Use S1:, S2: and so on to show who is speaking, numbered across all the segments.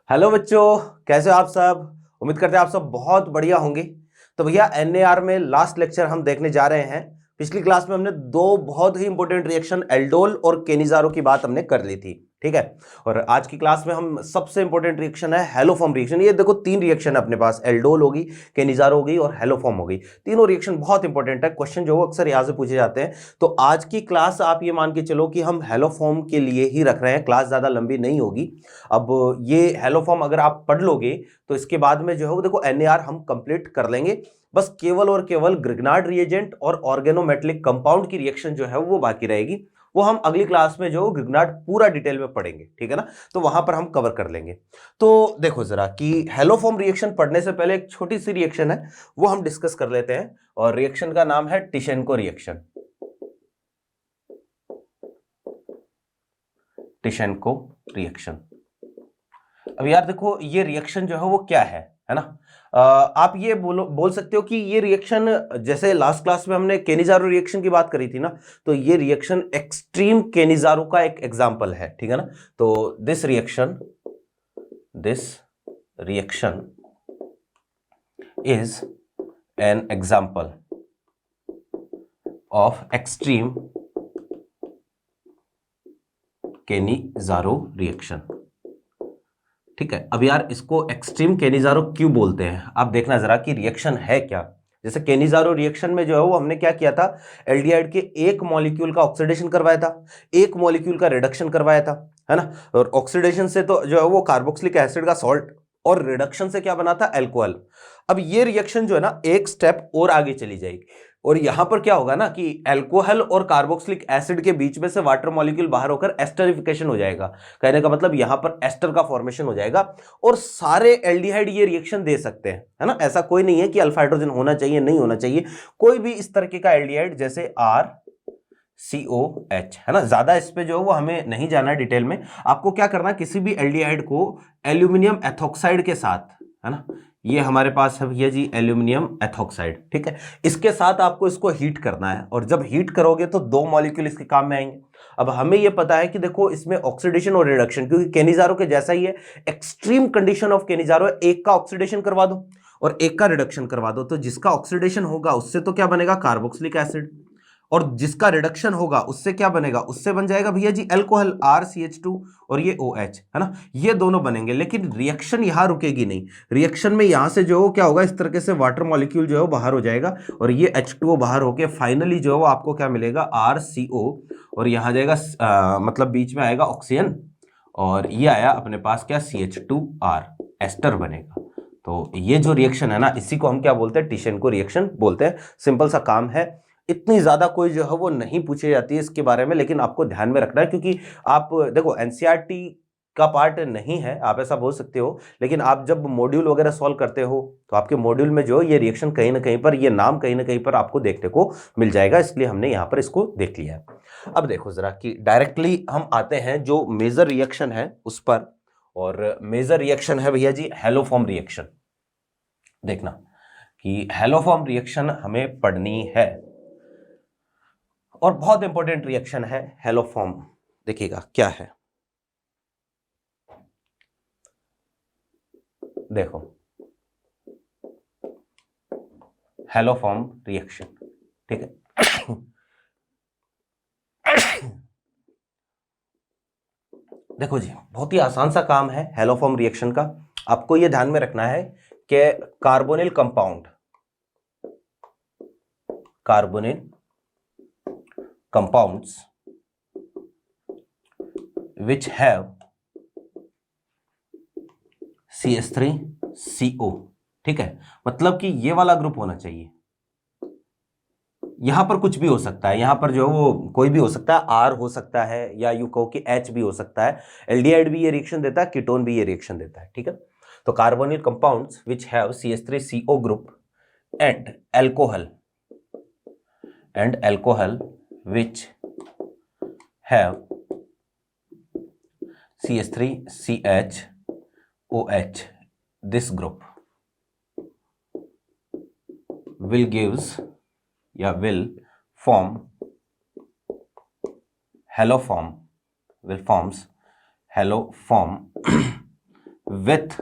S1: Hello बच्चों, कैसे हो आप सब। उम्मीद करते हैं आप सब बहुत बढ़िया होंगे। तो भैया एनएआर में लास्ट लेक्चर हम देखने जा रहे हैं। पिछली क्लास में हमने दो बहुत ही इंपॉर्टेंट रिएक्शन एल्डोल और केनिजारो की बात हमने कर ली थी, ठीक है। और आज की क्लास में हम सबसे इंपॉर्टेंट रिएक्शन है हेलोफॉर्म रिएक्शन। ये देखो तीन रिएक्शन है अपने पास, एल्डोल होगी, केनिजारो होगी और हेलोफॉर्म होगी। तीनों रिएक्शन बहुत इंपॉर्टेंट है, क्वेश्चन जो अक्सर यहां से पूछे जाते हैं। तो आज की क्लास आप ये मान के चलो कि हम हेलोफॉर्म के लिए ही रख रहे हैं, क्लास ज्यादा लंबी नहीं होगी। अब ये हेलोफॉर्म अगर आप पढ़ लोगे तो इसके बाद में जो है वो देखो एनएआर हम कंप्लीट कर लेंगे। बस केवल और केवल ग्रिग्नार्ड रिएजेंट और ऑर्गेनोमेटेलिक कंपाउंड की रिएक्शन जो है वो बाकी रहेगी। वो हम अगली क्लास में जो ग्रिग्नार्ड पूरा डिटेल में पढ़ेंगे, ठीक है ना। तो वहां पर हम कवर कर लेंगे। तो देखो जरा कि हेलोफॉर्म रिएक्शन पढ़ने से पहले एक छोटी सी रिएक्शन है वो हम डिस्कस कर लेते हैं, और रिएक्शन का नाम है टिशेंको रिएक्शन। टिशेंको रिएक्शन। अब यार देखो ये रिएक्शन जो है वो क्या है ना। आप ये बोल सकते हो कि ये रिएक्शन, जैसे लास्ट क्लास में हमने केनिजारो रिएक्शन की बात करी थी ना, तो ये रिएक्शन एक्सट्रीम केनिजारो का एक एग्जांपल है, ठीक है ना। तो this reaction is an example of extreme Cannizzaro reaction, ठीक है। अब यार इसको एक्सट्रीम केनिजारो क्यों बोलते हैं, आप देखना जरा कि रिएक्शन है क्या। जैसे केनिजारो रिएक्शन में जो है वो हमने क्या किया था, एल्डिहाइड के एक मॉलिक्यूल का ऑक्सीडेशन करवाया था, एक मॉलिक्यूल का रिडक्शन करवाया था, है ना। और ऑक्सीडेशन से तो जो है वो कार्बोक्सिलिक एसिड का सॉल्ट, और रिडक्शन से क्या बना था, एल्कोहल। अब ये रिएक्शन जो है ना एक स्टेप और आगे चली जाएगी, और यहां पर क्या होगा ना कि एल्कोहल और कार्बोक्सिलिक एसिड के बीच में से वाटर मॉलिक्यूल बाहर होकर एस्टरिफिकेशन हो जाएगा। कहने का मतलब यहां पर एस्टर का फॉर्मेशन हो जाएगा, और सारे एल्डिहाइड ये रिएक्शन दे सकते हैं, है ना। ऐसा कोई नहीं है कि अल्फा हाइड्रोजन होना चाहिए नहीं होना चाहिए, कोई भी इस तरीके का एल्डिहाइड जैसे RCOH, है ना। ज्यादा इस पे जो है वो हमें नहीं जाना है डिटेल में। आपको क्या करना है, किसी भी एल्डिहाइड को एल्यूमिनियम एथॉक्साइड के साथ, है ना, ये हमारे पास है भैया जी एल्यूमिनियम एथॉक्साइड, ठीक है। इसके साथ आपको इसको हीट करना है, और जब हीट करोगे तो दो मॉलिक्यूल इसके काम में आएंगे। अब हमें यह पता है कि देखो इसमें ऑक्सीडेशन और रिडक्शन, क्योंकि केनिजारो के जैसा ही है, एक्सट्रीम कंडीशन ऑफ केनिजारो, एक का ऑक्सीडेशन करवा दो और एक का रिडक्शन करवा दो, तो जिसका ऑक्सीडेशन होगा उससे तो क्या बनेगा, कार्बोक्सिलिक एसिड, और जिसका रिडक्शन होगा उससे क्या बनेगा, उससे बन जाएगा भैया जी एल्कोहल RCH2, और ये OH, है ना। ये दोनों बनेंगे, लेकिन रिएक्शन यहां रुकेगी नहीं। रिएक्शन में यहां से जो क्या होगा, इस तरीके से वाटर मॉलिक्यूल जो है बाहर हो जाएगा, और ये H2O बाहर होके फाइनली जो है वो आपको क्या मिलेगा, RCO, और यहां जाएगा मतलब बीच में आएगा ऑक्सीजन, और ये आया अपने पास क्या, CH2R, एस्टर बनेगा। तो ये जो रिएक्शन है ना, इसी को हम क्या बोलते हैं, टिशेंको रिएक्शन बोलते हैं। सिंपल सा काम है, इतनी ज्यादा कोई जो है वो नहीं पूछी जाती है इसके बारे में, लेकिन आपको ध्यान में रखना है, क्योंकि आप देखो एनसीईआरटी का पार्ट नहीं है, आप ऐसा बोल सकते हो, लेकिन आप जब मॉड्यूल वगैरह सॉल्व करते हो तो आपके मॉड्यूल में जो ये रिएक्शन कहीं ना कहीं पर, ये नाम कहीं ना कहीं पर आपको देखने को मिल जाएगा, इसलिए हमने यहां पर इसको देख लिया है। अब देखो जरा कि डायरेक्टली हम आते हैं जो मेजर रिएक्शन है उस पर, और मेजर रिएक्शन है भैया जी हेलोफॉर्म रिएक्शन। देखना कि हेलोफॉर्म रिएक्शन हमें पढ़नी है, और बहुत इंपॉर्टेंट रिएक्शन है हेलोफॉर्म। देखिएगा क्या है, देखो हेलोफॉर्म रिएक्शन, ठीक है। देखो जी बहुत ही आसान सा काम है हेलोफॉर्म रिएक्शन का। आपको यह ध्यान में रखना है कि carbonyl compounds which have CH3CO, ठीक है। मतलब कि ये वाला ग्रुप होना चाहिए, यहां पर कुछ भी हो सकता है, यहां पर जो वो कोई भी हो सकता है, R हो सकता है, या यू कहो कि H भी हो सकता है, एल्डिहाइड भी ये रिएक्शन देता है, कीटोन भी ये रिएक्शन देता है, ठीक है। तो carbonyl compounds which have CH3CO group and alcohol which have CH3CHOH, this group will form haloform with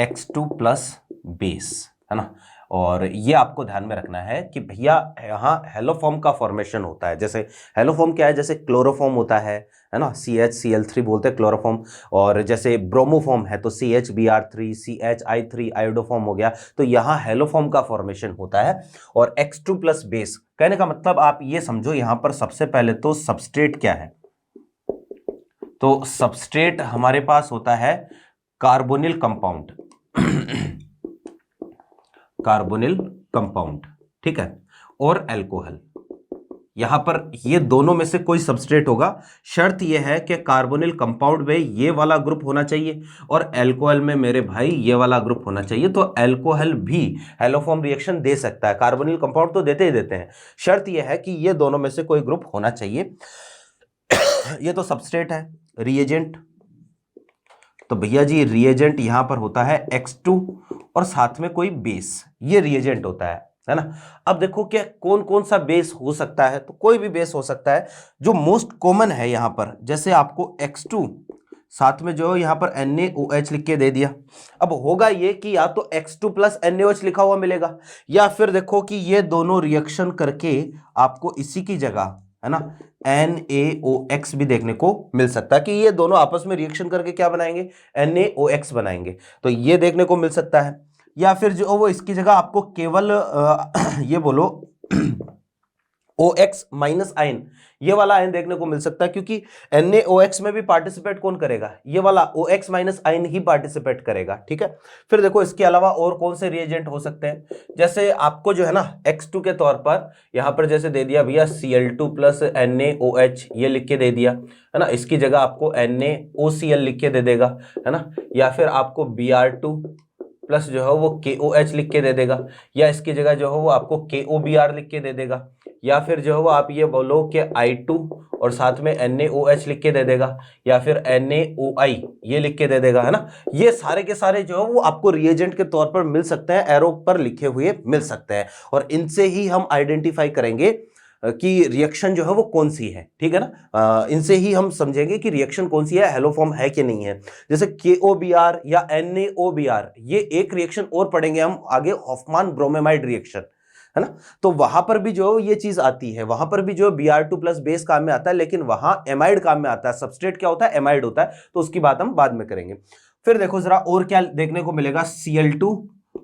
S1: X2 plus base, है ना। और ये आपको ध्यान में रखना है कि भैया यहाँ हेलोफॉर्म का फॉर्मेशन होता है। जैसे हेलोफॉर्म क्या है, जैसे क्लोरोफॉर्म होता है ना, CH Cl3 बोलते हैं क्लोरोफॉर्म। और जैसे ब्रोमोफॉर्म है तो CHBr3 CHI3 आयोडोफॉर्म हो गया। तो यहाँ हेलोफॉर्म का फॉर्मेशन होता है। और X2 प्लस बेस कहने का मतलब आप ये समझो, यहाँ पर सबसे पहले तो सबस्ट्रेट क्या है, तो सबस्ट्रेट हमारे पास होता है कार्बोनिल कंपाउंड, कार्बोनिल कंपाउंड, ठीक है, और अल्कोहल। यहां पर ये दोनों में से कोई सबस्ट्रेट होगा। शर्त यह है कि कार्बोनिल कंपाउंड में ये वाला ग्रुप होना चाहिए और अल्कोहल में मेरे भाई ये वाला ग्रुप होना चाहिए। तो अल्कोहल भी हेलोफॉर्म रिएक्शन दे सकता है, कार्बोनिल कंपाउंड तो देते ही देते हैं। शर्त यह है कि ये दोनों में से कोई ग्रुप होना चाहिए। ये तो सबस्ट्रेट है। रिएजेंट, तो भैया जी रिएजेंट यहां पर होता है X2 और साथ में कोई बेस, ये रिएजेंट होता है ना। अब देखो क्या कौन कौन सा बेस हो सकता है, तो कोई भी बेस हो सकता है। जो मोस्ट कॉमन है यहां पर, जैसे आपको X2 साथ में जो यहां पर NaOH लिख के दे दिया। अब होगा ये कि या तो X2 प्लस NaOH लिखा हुआ मिलेगा, या फिर देखो कि ये दोनों रिएक्शन करके आपको इसी की जगह, है ना, NaOX भी देखने को मिल सकता है कि ये दोनों आपस में रिएक्शन करके क्या बनाएंगे, NaOX बनाएंगे। तो ये देखने को मिल सकता है। या फिर जो वो इसकी जगह आपको केवल ये बोलो OX माइनस आयन, ये वाला आयन देखने को मिल सकता है, क्योंकि NaOX में भी पार्टिसिपेट कौन करेगा, ये वाला OX माइनस आयन ही पार्टिसिपेट करेगा, ठीक है। फिर देखो इसके अलावा और कौन से रिएजेंट हो सकते हैं, जैसे आपको जो है ना X2 के तौर पर यहां पर जैसे दे दिया भैया Cl2 प्लस NaOH, ये लिख के दे दिया, है ना। इसकी जगह आपको NaOCl लिख के दे देगा, है ना। या फिर आपको Br2 प्लस जो है वो KOH लिख के दे देगा, या इसकी जगह जो है वो आपको KOBr लिख के दे देगा। या फिर जो है वो आप ये बोलो कि I2 और साथ में NaOH लिख के दे देगा, या फिर NaOI ये लिख के दे देगा, है ना। ये सारे के सारे जो है वो आपको रिएजेंट के तौर पर मिल सकते हैं, एरो पर लिखे हुए मिल सकते हैं। और इनसे ही हम आइडेंटिफाई करेंगे कि रिएक्शन जो है वो कौन सी है, ठीक है ना। इनसे ही हम समझेंगे कि रिएक्शन कौन सी है, हेलोफॉर्म है कि नहीं है। जैसे KOBr या NaOBr, ये एक रिएक्शन और पढ़ेंगे हम आगे, हॉफमान ब्रोमेमाइड रिएक्शन, है ना। तो वहां पर भी जो ये चीज आती है, वहां पर भी जो Br2 प्लस बेस काम में आता है, लेकिन वहां एमाइड काम में आता है। सबस्ट्रेट क्या होता है, एमाइड होता है। तो उसकी बात हम बाद में करेंगे। फिर देखो जरा और क्या देखने को मिलेगा, Cl2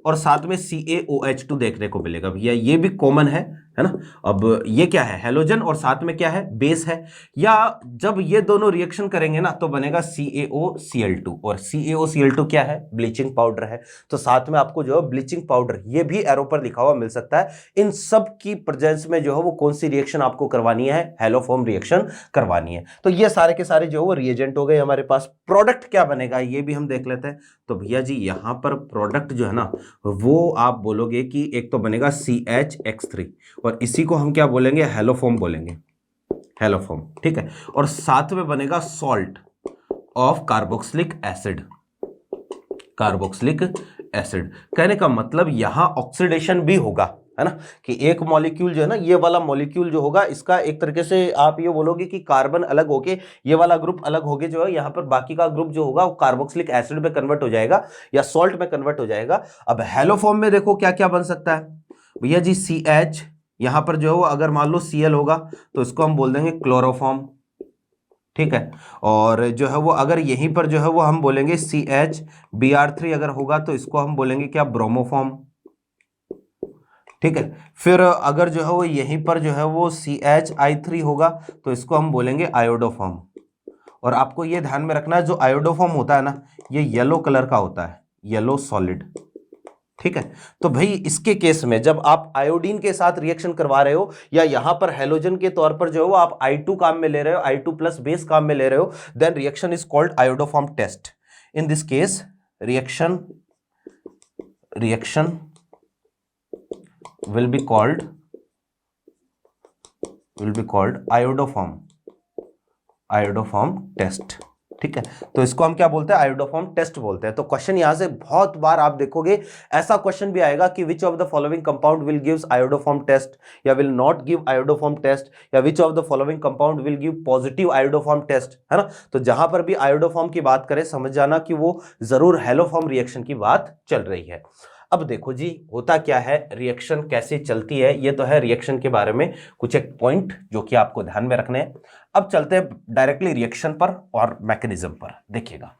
S1: और साथ में CaOH2 देखने को मिलेगा भैया, ये भी कॉमन है ना। अब ये क्या है, हेलोजन और साथ में क्या है, बेस है। या जब ये दोनों रिएक्शन करेंगे ना तो बनेगा CaOCl2, और CaOCl2 क्या है, ब्लीचिंग पाउडर है। तो साथ में आपको जो है ब्लीचिंग पाउडर ये भी एरो पर लिखा हुआ मिल सकता है। इन सब की प्रेजेंस में जो है वो कौन सी रिएक्शन आपको करवानी है, हेलोफॉर्म रिएक्शन करवानी है। तो ये सारे के सारे जो है वो रिएजेंट हो गए हमारे पास। प्रोडक्ट क्या बनेगा ये भी हम देख लेते हैं। तो भैया जी यहां पर प्रोडक्ट जो है ना वो आप बोलोगे कि एक तो बनेगा CHX3, और इसी को हम क्या बोलेंगे, हेलोफॉर्म बोलेंगे, हेलोफॉर्म, ठीक है। और साथ में बनेगा salt of carboxylic acid, carboxylic acid. कहने का मतलब यहां ऑक्सीडेशन भी होगा, है ना, कि एक मॉलिक्यूल जो है ना, ये वाला मॉलिक्यूल जो होगा इसका एक तरीके से आप ये बोलोगे कि कार्बन अलग होके ये वाला ग्रुप अलग होके जो है यहाँ पर बाकी का ग्रुप जो होगा वो कार्बोक्सिलिक एसिड में कन्वर्ट हो जाएगा या सॉल्ट में कन्वर्ट हो जाएगा। अब हेलोफॉर्म में देखो क्या क्या बन सकता है भैया जी, CH यहां पर जो है वो अगर मान लो Cl होगा तो इसको हम बोल देंगे क्लोरोफॉर्म, ठीक है। और जो है वो अगर यहीं पर जो है वो हम बोलेंगे CHBr3 अगर होगा तो इसको हम बोलेंगे क्या, ब्रोमोफॉर्म, ठीक है। फिर अगर जो है वो यहीं पर जो है वो CHI3 होगा तो इसको हम बोलेंगे आयोडोफॉर्म। और आपको ये ध्यान में रखना है जो आयोडोफॉर्म होता है ना, ये येलो कलर का होता है, येलो सॉलिड, ठीक है। तो भाई इसके केस में जब आप आयोडीन के साथ रिएक्शन करवा रहे हो या यहां पर हेलोजन के तौर पर जो है वो आप I2 काम में ले रहे हो, I2 प्लस बेस काम में ले रहे हो, then reaction is called iodoform test. In this case reaction will be called iodoform test, ठीक है, तो इसको हम क्या बोलते हैं, आयोडोफॉर्म टेस्ट बोलते हैं। तो क्वेश्चन यहां से बहुत बार आप देखोगे ऐसा क्वेश्चन भी आएगा कि which of the following compound will gives iodoform test या will not give iodoform test, या which of the following compound will give positive iodoform test, है ना। तो जहां पर भी आयोडोफॉर्म की बात करें समझ जाना कि वो जरूर हैलोफॉर्म रिएक्शन की बात चल रही है। अब देखो जी होता क्या है, रिएक्शन कैसे चलती है, ये तो है रिएक्शन के बारे में कुछ एक पॉइंट जो कि आपको ध्यान में रखने हैं। अब चलते हैं डायरेक्टली रिएक्शन पर और मैकेनिज्म पर, देखिएगा।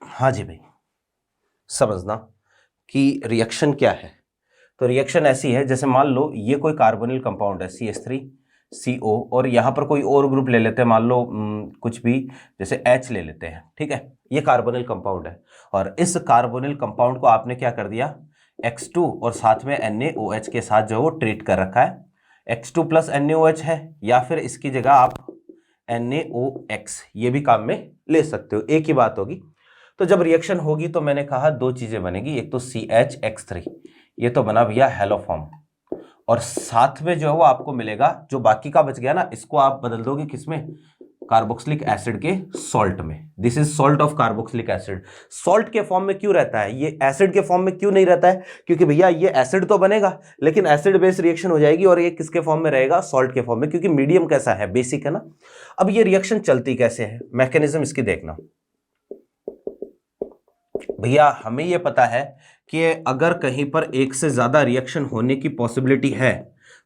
S1: हाँ जी भाई, समझना कि रिएक्शन क्या है। तो रिएक्शन ऐसी है, जैसे मान लो ये कोई कार्बोनिल कंपाउंड है CH3CO, और यहां पर कोई और ग्रुप ले लेते हैं, मान लो कुछ भी, जैसे H ले लेते हैं, ठीक है। ये कार्बोनिल कंपाउंड है और इस कार्बोनिल कंपाउंड को आपने क्या कर दिया, X2 और साथ में NaOH के साथ जो वो ट्रीट कर रखा है। X2 प्लस NaOH है, या फिर इसकी जगह आप NaOX ये भी काम में ले सकते हो, एक ही बात होगी। तो जब रिएक्शन होगी तो मैंने कहा दो चीजें बनेगी, एक तो CHX3, ये तो बना भैया हैलोफॉर्म, और साथ में जो है वो आपको मिलेगा जो बाकी का बच गया ना, इसको आप बदल दोगे किसमें, कार्बोक्सिलिक एसिड के सॉल्ट में। This is salt of carboxylic acid. Salt के फॉर्म में क्यों रहता है, ये एसिड के फॉर्म में क्यों नहीं रहता है, क्योंकि भैया ये एसिड तो बनेगा लेकिन एसिड बेस रिएक्शन हो जाएगी, और ये किसके फॉर्म में रहेगा, सॉल्ट के फॉर्म में, क्योंकि मीडियम कैसा है, बेसिक है ना। अब ये रिएक्शन चलती कैसे है, मैकेनिज्म इसकी देखना भैया। हमें यह पता है कि अगर कहीं पर एक से ज्यादा रिएक्शन होने की पॉसिबिलिटी है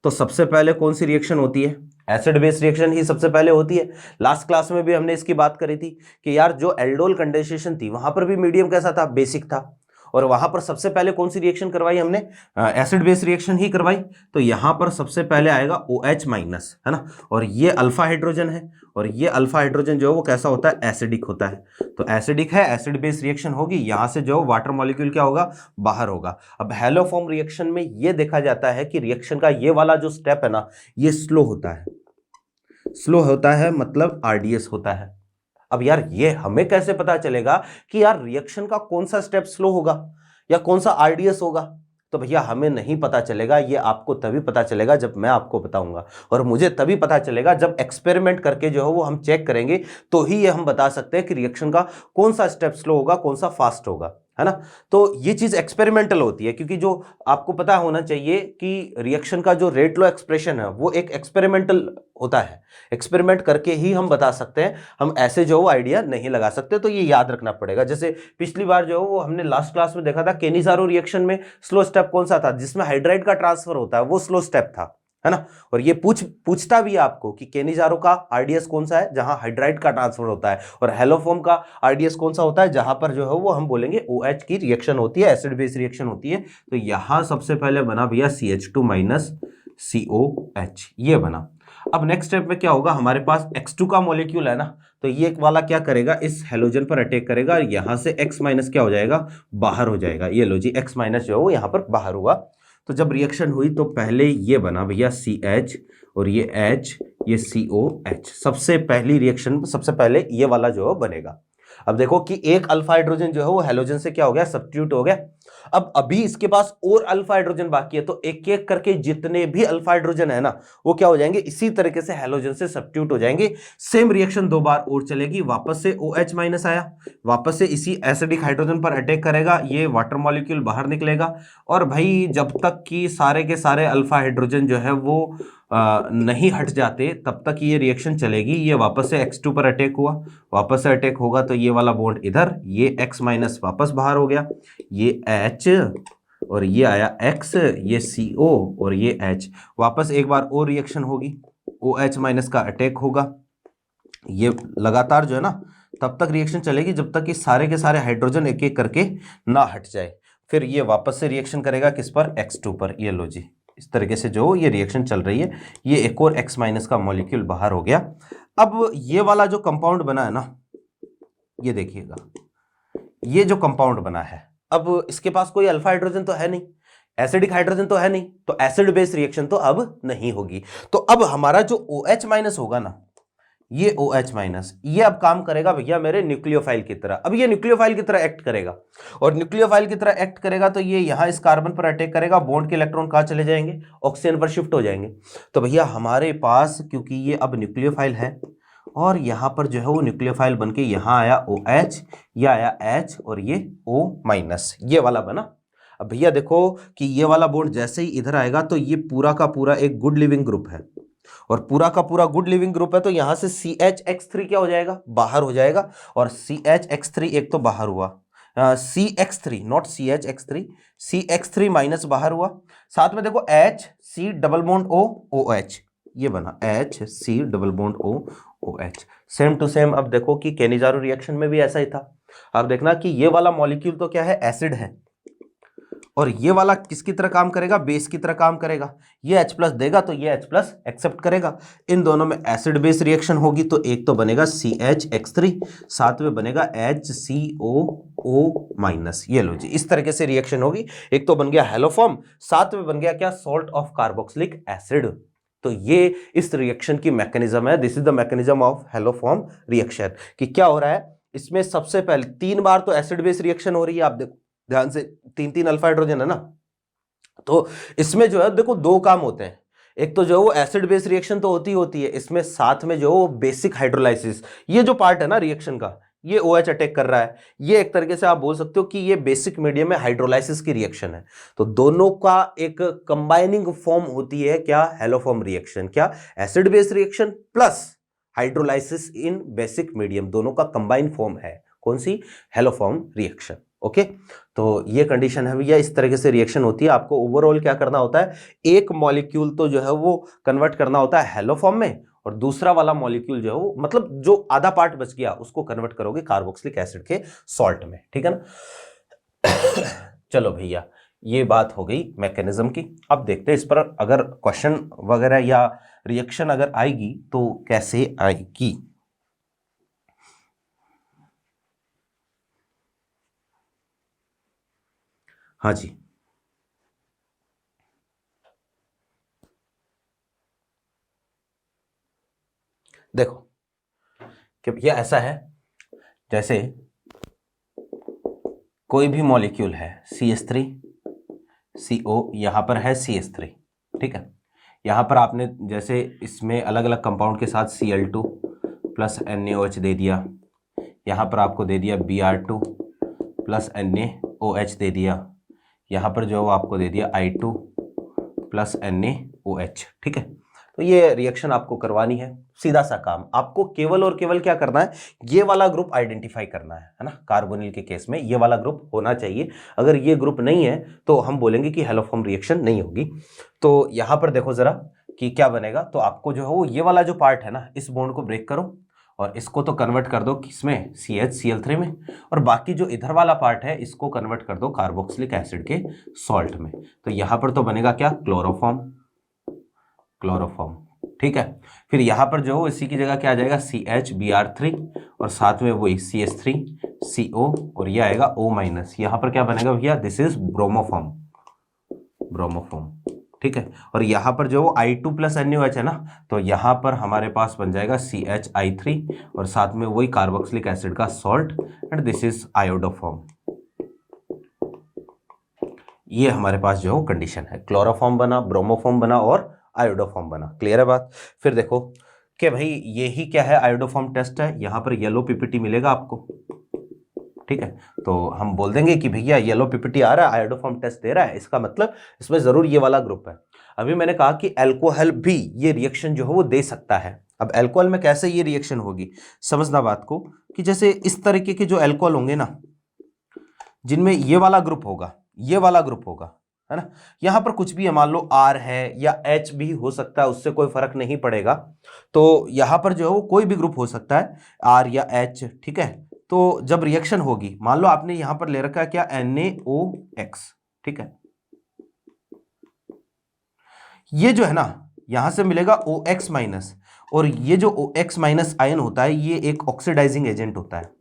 S1: तो सबसे पहले कौन सी रिएक्शन होती है, एसिड बेस रिएक्शन ही सबसे पहले होती है। लास्ट क्लास में भी हमने इसकी बात करी थी कि यार जो एल्डोल कंडेंसेशन थी वहां पर भी मीडियम कैसा था, बेसिक था, और वहां पर सबसे पहले कौन सी रिएक्शन करवाई हमने, एसिड बेस रिएक्शन ही करवाई। तो यहां पर सबसे पहले आएगा OH माइनस, है ना, और ये अल्फा हाइड्रोजन है, और ये अल्फा हाइड्रोजन जो है वो कैसा होता है, एसिडिक होता है। तो एसिडिक है, एसिड बेस रिएक्शन होगी, यहां से जो वाटर मॉलिक्यूल क्या होगा, बाहर होगा। अब हैलोफॉर्म रिएक्शन में ये देखा जाता है कि रिएक्शन का ये वाला जो स्टेप है ना, ये स्लो होता है, स्लो होता है मतलब RDS होता है। अब यार ये हमें कैसे पता चलेगा कि यार रिएक्शन का कौन सा स्टेप स्लो होगा या कौन सा RDS होगा, तो भैया हमें नहीं पता चलेगा, ये आपको तभी पता चलेगा जब मैं आपको बताऊंगा, और मुझे तभी पता चलेगा जब एक्सपेरिमेंट करके जो है वो हम चेक करेंगे, तो ही ये हम बता सकते हैं कि रिएक्शन का कौन सा स्टेप स्लो होगा, कौन सा फास्ट होगा, है ना। तो ये चीज एक्सपेरिमेंटल होती है, क्योंकि जो आपको पता होना चाहिए कि रिएक्शन का जो रेट लॉ एक्सप्रेशन है वो एक एक्सपेरिमेंटल होता है, एक्सपेरिमेंट करके ही हम बता सकते हैं, हम ऐसे जो आइडिया नहीं लगा सकते। तो ये याद रखना पड़ेगा। जैसे पिछली बार जो वो हमने लास्ट क्लास में देखा था, केनिज़ारो रिएक्शन में स्लो स्टेप कौन सा था, जिसमें हाइड्राइड का ट्रांसफर होता है, वो स्लो स्टेप था, है ना। और ये पूछता भी है आपको कि केनिज़ारो का RDS कौन सा है, जहां हाइड्राइड का ट्रांसफर होता है, और हैलोफॉर्म का RDS कौन सा होता है, जहां पर जो है वो हम बोलेंगे OH की रिएक्शन होती है, एसिड बेस रिएक्शन होती है। तो यहां सबसे पहले बना भैया CH2 माइनस COH, ये बना। अब नेक्स्ट स्टेप में क्या होगा, हमारे पास X2 का मॉलिक्यूल है ना, तो ये एक वाला क्या करेगा, इस हेलोजन पर अटैक करेगा, यहां से X माइनस क्या हो जाएगा, बाहर हो जाएगा। ये लो जी, X माइनस जो है वो यहां पर बाहर हुआ। तो जब रिएक्शन हुई तो पहले ये बना भैया CH, और ये H, ये COH। सबसे पहली रिएक्शन सबसे पहले ये वाला जो है बनेगा। अब देखो कि एक अल्फा हाइड्रोजन जो है वो हेलोजन से क्या हो गया, सब्स्टिट्यूट हो गया। अब अभी इसके पास और अल्फा हाइड्रोजन बाकी है, तो एक एक करके जितने भी अल्फा हाइड्रोजन है ना, वो क्या हो जाएंगे, इसी तरीके से हेलोजन से सब्स्टिट्यूट हो जाएंगे। सेम रिएक्शन दो बार और चलेगी, वापस से OH माइनस आया, वापस से इसी एसिडिक हाइड्रोजन पर अटैक करेगा, ये वाटर मॉलिक्यूल बाहर निकलेगा। और भाई जब तक कि सारे के सारे अल्फा हाइड्रोजन जो है वो नहीं हट जाते तब तक ये रिएक्शन चलेगी। ये वापस से X2 पर अटैक हुआ, वापस से अटैक होगा, तो ये वाला बॉन्ड इधर, ये X माइनस वापस बाहर हो गया, ये H और ये आया X, ये CO और ये H। वापस एक बार और रिएक्शन होगी, OH माइनस का अटैक होगा, ये लगातार जो है ना तब तक रिएक्शन चलेगी जब तक कि सारे के सारे हाइड्रोजन एक एक करके ना हट जाए। फिर ये वापस से रिएक्शन करेगा किस पर, X2 पर। ये लो जी, इस तरीके से जो ये रिएक्शन चल रही है, ये एक और X माइनस का मॉलिक्यूल बाहर हो गया। अब ये वाला जो कंपाउंड बना है ना, ये देखिएगा, ये जो कंपाउंड बना है, अब इसके पास कोई अल्फा हाइड्रोजन तो है नहीं, एसिडिक हाइड्रोजन तो है नहीं, तो एसिड बेस रिएक्शन तो अब नहीं होगी। तो अब हमारा जो OH माइनस होगा ना, ये OH माइनस, ये अब काम करेगा भैया मेरे न्यूक्लियोफाइल की तरह। अब ये न्यूक्लियोफाइल की तरह एक्ट करेगा, और न्यूक्लियोफाइल की तरह एक्ट करेगा तो ये यहां इस कार्बन पर अटैक करेगा, बॉन्ड के इलेक्ट्रॉन कहां चले जाएंगे, ऑक्सीजन पर शिफ्ट हो जाएंगे। तो भैया हमारे पास क्योंकि ये अब न्यूक्लियोफाइल है, और यहां पर जो है वो न्यूक्लियोफाइल बनके यहां आया OH, ये आया H, और ये O माइनस, ये वाला बना। अब भैया देखो कि ये वाला बॉन्ड जैसे ही इधर आएगा तो ये पूरा का पूरा एक गुड लिविंग ग्रुप है, और पूरा का पूरा गुड लिविंग ग्रुप है, तो यहां से CHX3 क्या हो जाएगा, बाहर हो जाएगा, और CHX3 एक तो बाहर हुआ, CX3 not CHX3, CX3 minus बाहर हुआ, साथ में देखो HC double bond O OH, ये बना HC double bond O OH, same to same. अब देखो कि केनिजारो रिएक्शन में भी ऐसा ही था। अब देखना कि ये वाला मॉलिक्यूल तो क्या है, एसिड है, और ये वाला किसकी तरह काम करेगा, बेस की तरह काम करेगा। ये H प्लस देगा तो ये H प्लस एक्सेप्ट करेगा। इन दोनों में एसिड बेस रिएक्शन होगी, तो एक तो बनेगा CHX3, साथ में बनेगा HCOO माइनस। ये लो जी, इस तरीके से रिएक्शन होगी। एक तो बन गया हेलोफॉर्म, साथ में बन गया क्या, सॉल्ट ऑफ कार्बोक्सिलिक एसिड। तो ये इस रिएक्शन की मैकेनिज्म है। This is the mechanism of haloform reaction. कि क्या हो रहा है इसमें, सबसे पहले 3 बार तो एसिड बेस रिएक्शन हो रही है, आप देखो ध्यान से, 3 अल्फा हाइड्रोजन है ना। तो इसमें जो है देखो 2 काम होते हैं, एक तो जो वो एसिड बेस रिएक्शन तो होती है, इसमें साथ में जो बेसिक हाइड्रोलाइसिस, ये जो पार्ट है ना रिएक्शन का, ये OH अटैक कर रहा है। ये एक तरीके से आप बोल सकते हो कि ये बेसिक मीडियम में हाइड्रोलाइसिस की रिएक्शन है। तो दोनों का एक कंबाइनिंग फॉर्म होती है क्या, हेलोफॉर्म रिएक्शन। क्या, acid base reaction plus hydrolysis in basic medium, दोनों का कंबाइन फॉर्म है कौन सी, हेलोफॉर्म रिएक्शन। ओके, तो ये कंडीशन है भैया, इस तरीके से रिएक्शन होती है। आपको ओवरऑल क्या करना होता है, एक मॉलिक्यूल तो जो है वो कन्वर्ट करना होता है हेलोफॉर्म में, और दूसरा वाला मॉलिक्यूल जो है वो, मतलब जो आधा पार्ट बच गया उसको कन्वर्ट करोगे कार्बोक्सिलिक एसिड के सॉल्ट में, ठीक है ना। चलो भैया, ये बात हो गई मैकेनिज्म की। अब देखते हैं इस पर अगर क्वेश्चन वगैरह या रिएक्शन अगर आएगी तो कैसे आएगी। हाँ जी, देखो कि भैया ऐसा है, जैसे कोई भी मॉलिक्यूल है CH3 CO, यहां पर है CH3, ठीक है। यहां पर आपने जैसे इसमें अलग अलग कंपाउंड के साथ Cl2 प्लस NaOH दे दिया, यहां पर आपको दे दिया Br2 प्लस NaOH दे दिया, यहाँ पर जो आपको दे दिया I2 प्लस NaOH, ठीक है। तो ये रिएक्शन आपको करवानी है, सीधा सा काम। आपको केवल और केवल क्या करना है, ये वाला ग्रुप आइडेंटिफाई करना है ना। कार्बोनिल के केस में ये वाला ग्रुप होना चाहिए, अगर ये ग्रुप नहीं है तो हम बोलेंगे कि हेलोफॉर्म रिएक्शन नहीं होगी। तो यहाँ पर देखो जरा कि क्या बनेगा, तो आपको जो है वो ये वाला जो पार्ट है ना, इस बॉन्ड को ब्रेक करो और इसको तो कन्वर्ट कर दो किसमें, CHCl3 में, और बाकी जो इधर वाला पार्ट है इसको कन्वर्ट कर दो कार्बोक्सिलिक एसिड के सॉल्ट में। तो यहां पर तो बनेगा क्या, क्लोरोफॉर्म, क्लोरोफॉर्म, ठीक है। फिर यहां पर जो इसी की जगह क्या आ जाएगा, CHBr3, और साथ में वही CH3CO, और ये आएगा O माइनस। यहां पर क्या बनेगा भैया, दिस इज ब्रोमोफॉर्म, ब्रोमोफॉर्म, ठीक है। और यहां पर जो I2 प्लस NaOH है ना, तो यहां पर हमारे पास बन जाएगा CHI3, और साथ में वही कार्बोक्सिलिक एसिड का salt, and this is iodoform. ये हमारे पास जो कंडीशन है, क्लोरोफॉर्म बना, ब्रोमोफॉर्म बना और आयोडोफॉर्म बना। क्लियर है बात। फिर देखो कि भाई ये ही क्या है, आयोडोफॉर्म टेस्ट है। यहां पर येलो पीपीटी मिलेगा आपको, ठीक है। तो हम बोल देंगे कि भैया येलो पीपीटी आ रहा है, आयोडोफॉर्म टेस्ट दे रहा है, इसका मतलब इसमें जरूर ये वाला ग्रुप है। अभी मैंने कहा कि अल्कोहल भी ये रिएक्शन जो है वो दे सकता है। अब अल्कोहल में कैसे ये रिएक्शन होगी, समझना बात को, कि जैसे इस तरीके के जो अल्कोहल होंगे ना, जिनमें ये वाला ग्रुप होगा, ये वाला ग्रुप होगा, है ना। यहां पर कुछ भी है, मान लो R है या H भी हो सकता है, उससे कोई फर्क नहीं पड़ेगा। तो यहां पर जो है वो कोई भी ग्रुप हो सकता है, R या H, ठीक है। तो जब रिएक्शन होगी, मान लो आपने यहां पर ले रखा है क्या, NaOX, ठीक है। ये जो है ना, यहां से मिलेगा OX माइनस, और ये जो OX माइनस आयन होता है ये एक ऑक्सीडाइजिंग एजेंट होता है,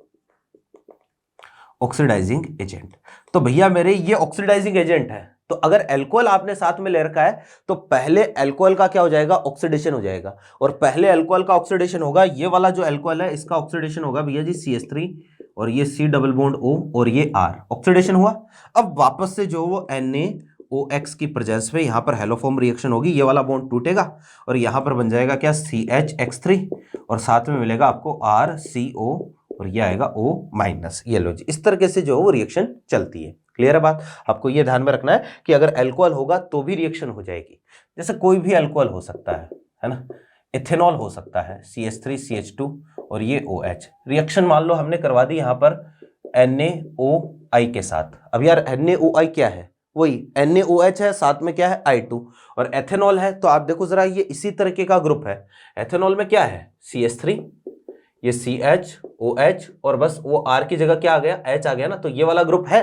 S1: ऑक्सीडाइजिंग एजेंट। तो भैया मेरे ये ऑक्सीडाइजिंग एजेंट है, तो अगर एल्कोहल आपने साथ में ले रखा है तो पहले एल्कोहल का क्या हो जाएगा, ऑक्सीडेशन हो जाएगा, और पहले एल्कोहल का ऑक्सीडेशन होगा, ये वाला जो एल्कोहल है इसका ऑक्सीडेशन होगा भैया जी CH3 और ये C डबल बॉन्ड O और ये R, ऑक्सीडेशन हुआ। अब वापस से जो वो NaOX की प्रेजेंस में यहां पर हेलोफॉर्म रिएक्शन होगी, ये वाला बॉन्ड टूटेगा और यहां पर बन जाएगा क्या, CHX3 और साथ में मिलेगा आपको RCO और ये आएगा O-। ये लो जी, इस तरीके से जो वो रिएक्शन चलती है। क्लियर है बात? आपको ये ध्यान में रखना है कि अगर अल्कोहल होगा तो भी रिएक्शन हो जाएगी, जैसे कोई भी अल्कोहल हो सकता है ना, इथेनॉल हो सकता है CH3 CH2 और ये OH, रिएक्शन मान लो हमने करवा दी यहां पर NaOI के साथ। अब यार NaOI क्या है, वही NaOH है, साथ में क्या है I2 और एथेनॉल है, तो आप देखो जरा ये इसी तरीके का ग्रुप है। एथेनॉल में क्या है CH3, ये CHOH और बस वो R की जगह क्या आ गया, H आ गया ना, तो ये वाला ग्रुप है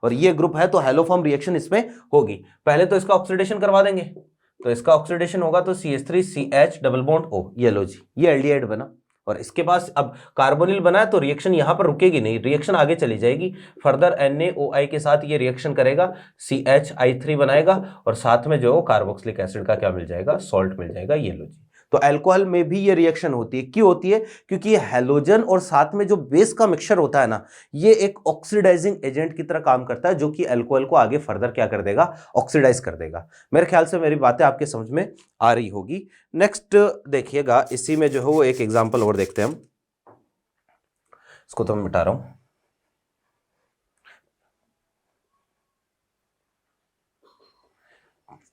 S1: और ये ग्रुप है, तो हेलोफॉर्म रिएक्शन इसमें होगी। पहले तो इसका ऑक्सीडेशन करवा देंगे, तो इसका ऑक्सीडेशन होगा तो CH3 CH double bond O, ये लो जी, ये एल्डिहाइड बना और इसके पास अब कार्बोनिल बना है, तो रिएक्शन यहां पर रुकेगी नहीं, रिएक्शन आगे चली जाएगी। फर्दर NaOI के साथ ये रिएक्शन करेगा, CHI3 बनाएगा और साथ में जो कार्बोक्सिलिक एसिड का क्या मिल जाएगा, सॉल्ट मिल जाएगा। ये लो जी, तो अल्कोहल में भी ये रिएक्शन होती है। क्यों होती है? क्योंकि ये हैलोजन और साथ में जो बेस का मिक्सचर होता है ना, ये एक ऑक्सीडाइजिंग एजेंट की तरह काम करता है, जो कि अल्कोहल को आगे फर्दर क्या कर देगा, ऑक्सीडाइज कर देगा। मेरे ख्याल से मेरी बातें आपके समझ में आ रही होगी। नेक्स्ट देखिएगा, इसी में जो है वो एक एग्जांपल और देखते हैं हम, इसको तो मैं मिटा रहा हूं।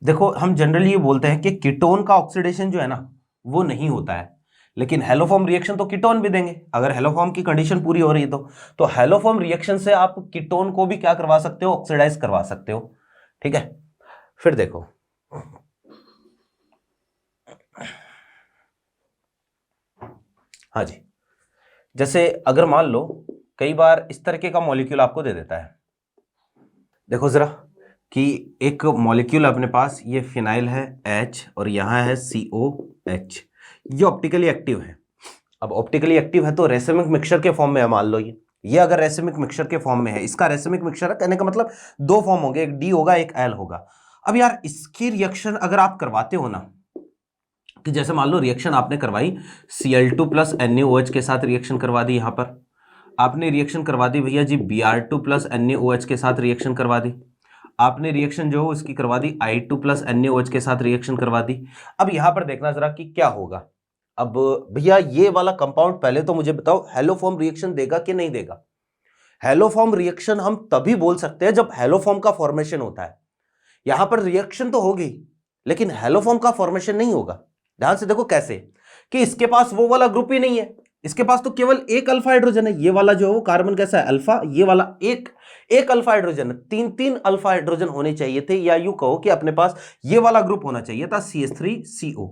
S1: देखो हम जनरली ये बोलते हैं कि कीटोन का ऑक्सीडेशन जो है ना वो नहीं होता है, लेकिन हेलोफॉर्म रिएक्शन तो कीटोन भी देंगे अगर हेलोफॉर्म की कंडीशन पूरी हो रही है तो हेलोफॉर्म रिएक्शन से आप कीटोन को भी क्या करवा सकते हो, ऑक्सीडाइज करवा सकते हो। ठीक है, फिर देखो हाँ जी, जैसे अगर मान लो कई बार इस तरीके का मॉलिक्यूल आपको दे देता है, देखो जरा कि एक मॉलिक्यूल अपने पास, ये फिनाइल है H और यहां है COH, ये ऑप्टिकली एक्टिव है। अब ऑप्टिकली एक्टिव है तो रेसिमिक मिक्सचर के फॉर्म में है, मान लो ये अगर रेसिमिक मिक्सचर के फॉर्म में है, इसका रेसिमिक मिक्सचर है, कहने का मतलब दो फॉर्म होंगे, एक D होगा एक L होगा। अब यार इसकी रिएक्शन अगर आप करवाते हो ना, कि जैसे मान लो रिएक्शन आपने करवाई Cl2 प्लस NaOH के साथ रिएक्शन करवा दी, यहां पर आपने रिएक्शन करवा दी भैया जी Br2 प्लस NaOH के साथ रिएक्शन करवा दी, आपने रिएक्शन जो है इसकी करवा दी I2 प्लस NaOH के साथ रिएक्शन करवा दी। अब यहां पर देखना जरा कि क्या होगा। अब भैया ये वाला कंपाउंड पहले तो मुझे बताओ हेलोफॉर्म रिएक्शन देगा कि नहीं देगा। हेलोफॉर्म रिएक्शन हम तभी बोल सकते हैं जब हेलोफॉर्म का फॉर्मेशन होता है। यहां पर रिएक्शन तो होगी लेकिन हेलोफॉर्म का फॉर्मेशन नहीं होगा। ध्यान से देखो कैसे, कि इसके पास वो वाला ग्रुप ही नहीं है, इसके पास तो केवल एक अल्फा हाइड्रोजन है। ये वाला जो है वो कार्बन कैसा है, अल्फा, ये वाला एक अल्फा हाइड्रोजन है। तीन अल्फा हाइड्रोजन होने चाहिए थे, या यूं कहो कि अपने पास ये वाला ग्रुप होना चाहिए था CH3CO,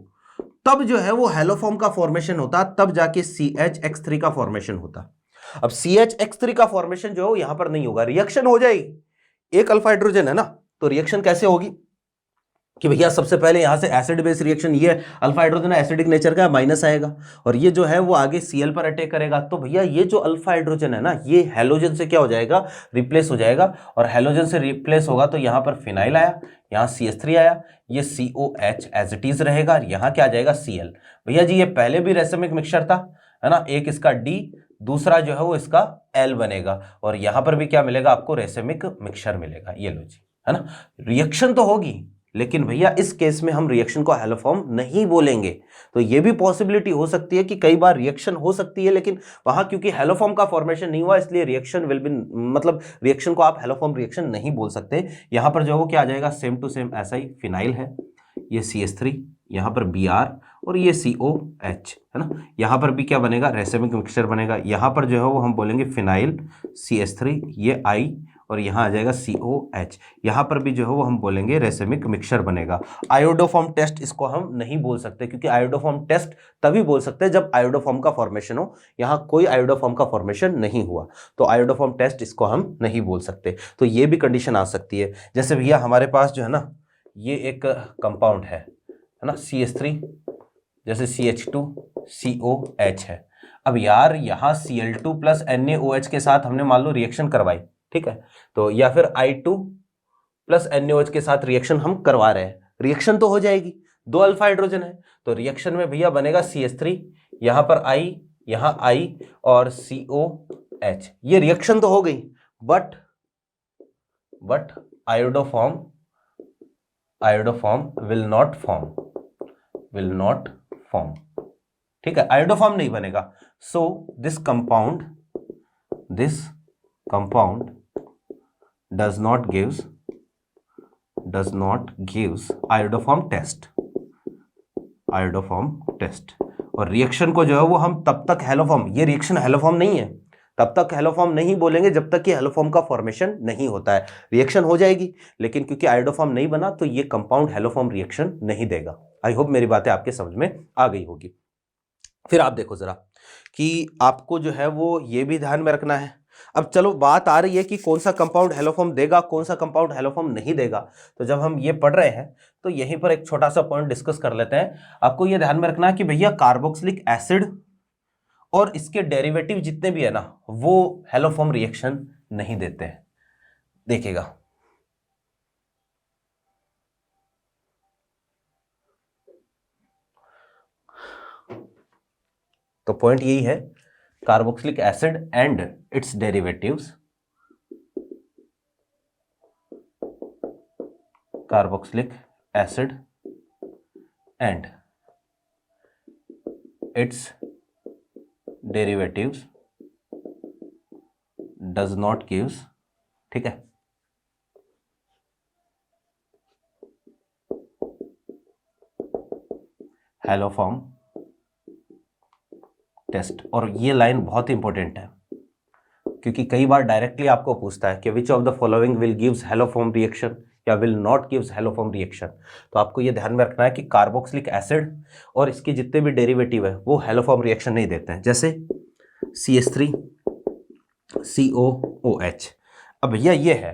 S1: तब जो है वो हेलोफॉर्म का फॉर्मेशन होता, तब जाके CHX3 का फॉर्मेशन होता। अब CHX3 का फॉर्मेशन जो है यहां पर नहीं होगा, रिएक्शन हो जाएगी, एक अल्फा हाइड्रोजन है ना, तो रिएक्शन कैसे होगी कि भैया सबसे पहले यहां से एसिड बेस रिएक्शन, ये अल्फा हाइड्रोजन एसिडिक नेचर का माइनस आएगा और ये जो है वो आगे Cl पर अटैक करेगा, तो भैया ये जो अल्फा हाइड्रोजन है ना, ये हेलोजन से क्या हो जाएगा, रिप्लेस हो जाएगा, और हेलोजन से रिप्लेस होगा तो यहां पर फिनाइल आया, यहाँ CH3 आया, ये COH एज इट इज रहेगा, यहाँ क्या आ जाएगा Cl। भैया जी ये पहले भी रेसिमिक मिक्सचर था, है ना, एक इसका D, दूसरा जो है वो इसका L बनेगा, और यहां पर भी क्या मिलेगा आपको, रेसिमिक मिक्सचर मिलेगा। ये लो जी, है ना, रिएक्शन तो होगी लेकिन भैया इस केस में हम रिएक्शन को हेलोफॉर्म नहीं बोलेंगे। तो ये भी पॉसिबिलिटी हो सकती है कि कई बार रिएक्शन हो सकती है, लेकिन वहां क्योंकि हेलोफॉर्म का फॉर्मेशन नहीं हुआ इसलिए रिएक्शन विल बी, मतलब रिएक्शन को आप हेलोफॉर्म रिएक्शन नहीं बोल सकते। यहां पर जो वो क्या आ जाएगा, सेम टू सेम ऐसा ही, फिनाइल है, ये CH3, यहाँ पर Br और ये COH, है ना, यहाँ पर भी क्या बनेगा, रेसिमिक मिक्सचर बनेगा। यहाँ पर जो है वो हम बोलेंगे फिनाइल CH3, ये I और यहाँ आ जाएगा COH, यहाँ पर भी जो है वो हम बोलेंगे रेसिमिक मिक्सचर बनेगा। आयोडोफॉर्म टेस्ट इसको हम नहीं बोल सकते, क्योंकि आयोडोफॉर्म टेस्ट तभी बोल सकते हैं जब आयोडोफॉर्म का फॉर्मेशन हो। यहाँ कोई आयोडोफॉर्म का फॉर्मेशन नहीं हुआ तो आयोडोफॉर्म टेस्ट इसको हम नहीं बोल सकते। तो ये भी कंडीशन आ सकती है। जैसे भैया हमारे पास जो है ना ये एक कंपाउंड है ना, CH3, जैसे CH2COH है। अब यार यहाँ Cl2 प्लस NaOH के साथ हमने मान लो रिएक्शन करवाई, ठीक है, तो या फिर I2 प्लस NaOH के साथ रिएक्शन हम करवा रहे हैं, रिएक्शन तो हो जाएगी, 2 अल्फा हाइड्रोजन है, तो रिएक्शन में भैया बनेगा CH3, यहां पर I, यहां I और COH, ये रिएक्शन तो हो गई, but iodoform will not form, ठीक है, आयोडोफॉर्म नहीं बनेगा। So this compound does not gives iodoform test, और रिएक्शन को जो है वो हम तब तक हेलोफॉर्म, ये रिएक्शन हेलोफॉर्म नहीं है, तब तक हेलोफॉर्म नहीं बोलेंगे जब तक कि हेलोफॉर्म का फॉर्मेशन नहीं होता है। रिएक्शन हो जाएगी, लेकिन क्योंकि आयोडोफॉर्म नहीं बना तो ये कंपाउंड हेलोफॉर्म रिएक्शन नहीं देगा। आई होप मेरी बातें आपके समझ में आ गई होगी। फिर आप देखो जरा कि आपको जो है वो ये भी ध्यान में रखना है। अब चलो बात आ रही है कि कौन सा कंपाउंड हेलोफॉर्म देगा, कौन सा कंपाउंड हेलोफॉर्म नहीं देगा। तो जब हम ये पढ़ रहे हैं तो यहीं पर एक छोटा सा पॉइंट डिस्कस कर लेते हैं। आपको ये ध्यान में रखना है कि भैया कार्बोक्सिलिक एसिड और इसके डेरिवेटिव जितने भी है ना, वो हेलोफॉर्म रिएक्शन नहीं देते हैं। देखिएगा, तो पॉइंट यही है, carboxylic acid and it's derivatives, carboxylic acid and it's derivatives does not gives, ठीक है, हेलोफॉर्म टेस्ट। और ये लाइन बहुत इंपॉर्टेंट है, क्योंकि कई बार डायरेक्टली आपको पूछता है कि which of the following will gives haloform reaction या will not gives haloform reaction. तो आपको ये ध्यान में रखना है कि कार्बोक्सिलिक एसिड और इसके जितने भी डेरिवेटिव है वो हेलोफॉर्म रिएक्शन नहीं देते हैं, जैसे CH3COOH। अब भैया ये है,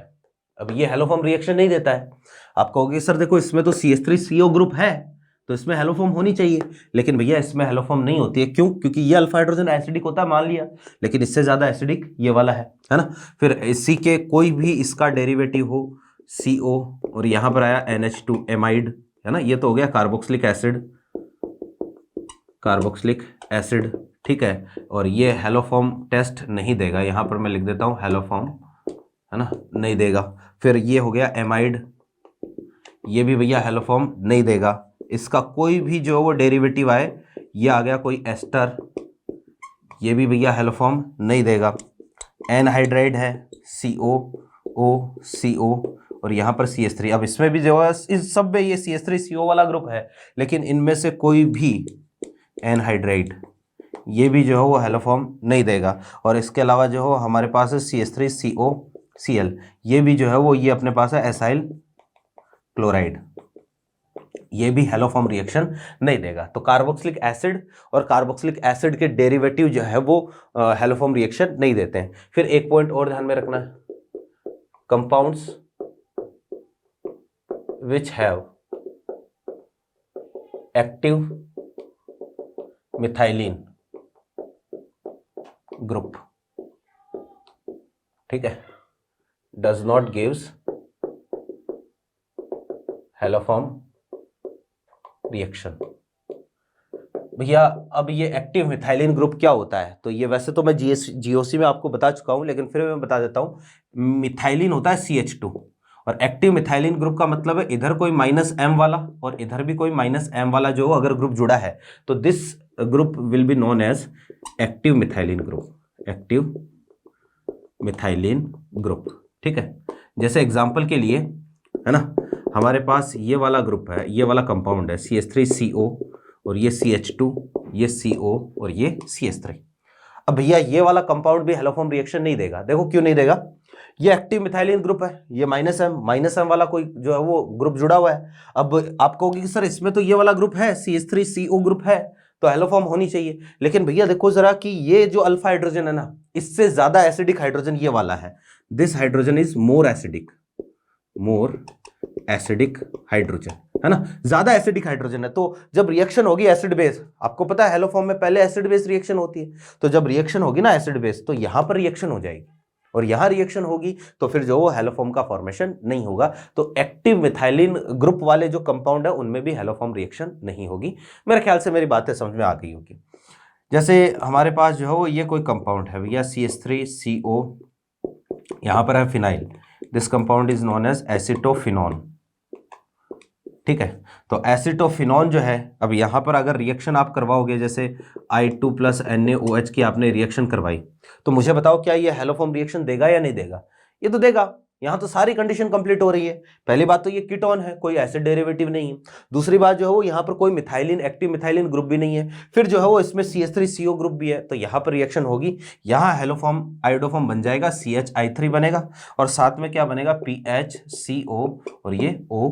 S1: अब ये हेलोफॉर्म रिएक्शन नहीं देता है। आप कहोगे सर देखो इसमें तो CH3CO ग्रुप है तो इसमें हेलोफॉर्म होनी चाहिए, लेकिन भैया इसमें हेलोफॉर्म नहीं होती है। क्यों? क्योंकि ये अल्फा हाइड्रोजन एसिडिक होता है मान लिया, लेकिन इससे ज्यादा एसिडिक ये वाला है ना। फिर इसी के कोई भी इसका डेरिवेटिव हो CO और यहां पर आया NH2 एमाइड, है ना, ये तो हो गया कार्बोक्सिलिक एसिड, ठीक है, और ये हेलोफॉर्म टेस्ट नहीं देगा, यहां पर मैं लिख देता हूं हेलोफॉर्म, है ना, नहीं देगा। फिर ये हो गया एमाइड, ये भी भैया हेलोफॉर्म नहीं देगा। इसका कोई भी जो वो डेरिवेटिव आए, ये आ गया कोई एस्टर, ये भी भैया हेलोफॉर्म नहीं देगा। एनहाइड्राइड है COO और यहाँ पर CH3। अब इसमें भी जो है इस सब में ये CH3CO वाला ग्रुप है, लेकिन इनमें से कोई भी एनहाइड्राइड ये भी जो है वो हेलोफॉर्म नहीं देगा। और इसके अलावा जो है हमारे पास है CH3COCl, ये भी जो है वो ये अपने पास है एसाइल क्लोराइड, ये भी हेलोफॉर्म रिएक्शन नहीं देगा। तो कार्बोक्सिलिक एसिड और कार्बोक्सिलिक एसिड के डेरिवेटिव जो है वो हेलोफॉर्म रिएक्शन नहीं देते हैं। फिर एक पॉइंट और ध्यान में रखना है, compounds which have active methylene group, ठीक है, does not gives haloform reaction. भैया अब ये एक्टिव मिथाइलिन ग्रुप क्या होता है? तो ये वैसे तो मैं GOC में आपको बता चुका हूं, लेकिन फिर मैं बता देता हूं। मिथाइलिन होता है CH2 और एक्टिव मिथाइलिन ग्रुप का मतलब है इधर कोई -M वाला और इधर भी कोई -M वाला जो अगर ग्रुप जुड़ा है तो this group will be known as active methylene group, ठीक है। जैसे एग्जांपल के लिए, है ना, हमारे पास ये वाला ग्रुप है, ये वाला कंपाउंड है CH3CO और ये CH2, ये CO और ये CH3। अब भैया ये वाला कंपाउंड भी हेलोफॉर्म रिएक्शन नहीं देगा। देखो क्यों नहीं देगा, ये एक्टिव मिथाइलिन ग्रुप है, ये -M वाला कोई जो है वो ग्रुप जुड़ा हुआ है। अब आप कहोगे कि सर इसमें तो ये वाला ग्रुप है, CH3CO ग्रुप है, तो हेलोफॉर्म होनी चाहिए। लेकिन भैया देखो जरा कि ये जो अल्फा हाइड्रोजन है ना, इससे ज्यादा एसिडिक हाइड्रोजन ये वाला है। This hydrogen is more acidic hydrogen, है ना, ज्यादा एसिडिक हाइड्रोजन है। तो जब रिएक्शन होगी एसिड बेस, आपको पता है हेलोफॉर्म में पहले एसिड बेस रिएक्शन होती है, तो जब रिएक्शन होगी ना एसिड बेस, तो यहां पर रिएक्शन हो जाएगी और यहाँ रिएक्शन होगी तो फिर जो वो हैलोफॉर्म का फॉर्मेशन नहीं होगा। तो एक्टिव मिथाइलिन ग्रुप वाले जो कंपाउंड है उनमें भी हैलोफॉर्म रिएक्शन नहीं होगी। मेरे ख्याल से मेरी बातें समझ में आ गई होगी। जैसे हमारे पास जो है वो ये कोई कंपाउंड है भैया CH3CO, यहाँ पर है phenyl, this compound is known as acetophenone, ठीक है। तो एसिटोफिनॉन जो है, अब यहाँ पर अगर रिएक्शन आप करवाओगे, जैसे I2 + NaOH की आपने रिएक्शन करवाई, तो मुझे बताओ क्या ये हैलोफॉर्म रिएक्शन देगा या नहीं देगा? ये तो देगा। यहाँ तो सारी कंडीशन कंप्लीट हो रही है। पहली बात तो ये कीटोन है, कोई एसिड डेरिवेटिव नहीं है। दूसरी बात जो है वो यहाँ पर कोई मिथाइलिन, एक्टिव मिथाइलिन ग्रुप भी नहीं है। फिर जो है वो इसमें CH3CO ग्रुप भी है, तो यहाँ पर रिएक्शन होगी, यहाँ हैलोफॉर्म आयोडोफॉर्म बन जाएगा, CHI3 बनेगा और साथ में क्या बनेगा, PHCO और ये O-,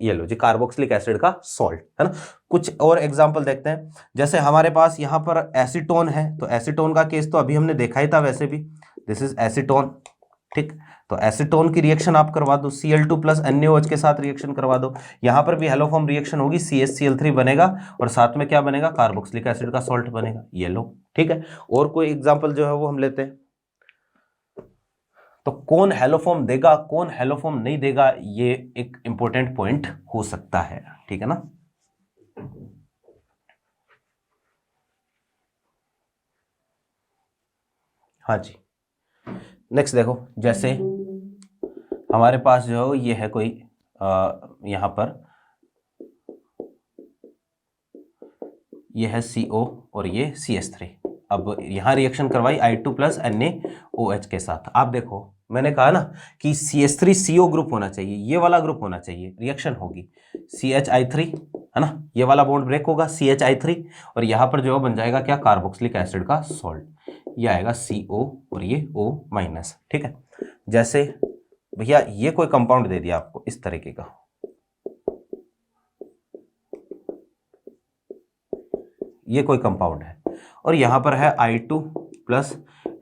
S1: ये लो जी कार्बोक्सिलिक एसिड का सॉल्ट, है ना। कुछ और एग्जाम्पल देखते हैं। जैसे हमारे पास यहाँ पर एसीटोन है, तो एसीटोन का केस तो अभी हमने देखा ही था वैसे भी, दिस इज एसीटोन, ठीक। तो एसीटोन की रिएक्शन आप करवा दो, Cl2 + NaOH के साथ रिएक्शन करवा दो, यहां पर भी हैलोफॉर्म रिएक्शन होगी, CHCl3 बनेगा और साथ में क्या बनेगा, कार्बोक्सिलिक एसिड का सॉल्ट बनेगा, ये लो, ठीक है। और कोई एग्जांपल जो है वो हम लेते हैं। तो कौन हैलोफॉर्म देगा, कौन हैलोफॉर्म नहीं देगा, ये एक इंपॉर्टेंट पॉइंट हो सकता है, ठीक है ना। हाँ जी, नेक्स्ट देखो, जैसे हमारे पास जो ये है कोई यहाँ पर ये है CO और ये CH3। अब यहाँ रिएक्शन करवाई I2 + NaOH के साथ। आप देखो मैंने कहा ना कि CH3CO ग्रुप होना चाहिए, ये वाला ग्रुप होना चाहिए, रिएक्शन होगी CHI3, है ना, ये वाला बॉन्ड ब्रेक होगा CHI3 और यहाँ पर जो बन जाएगा क्या, कार्बोक्सिलिक एसिड का सॉल्ट, ये आएगा CO और ये O-, ठीक है। जैसे भैया ये कोई कंपाउंड दे दिया आपको इस तरीके का, ये कोई कंपाउंड है और यहाँ पर है I2 +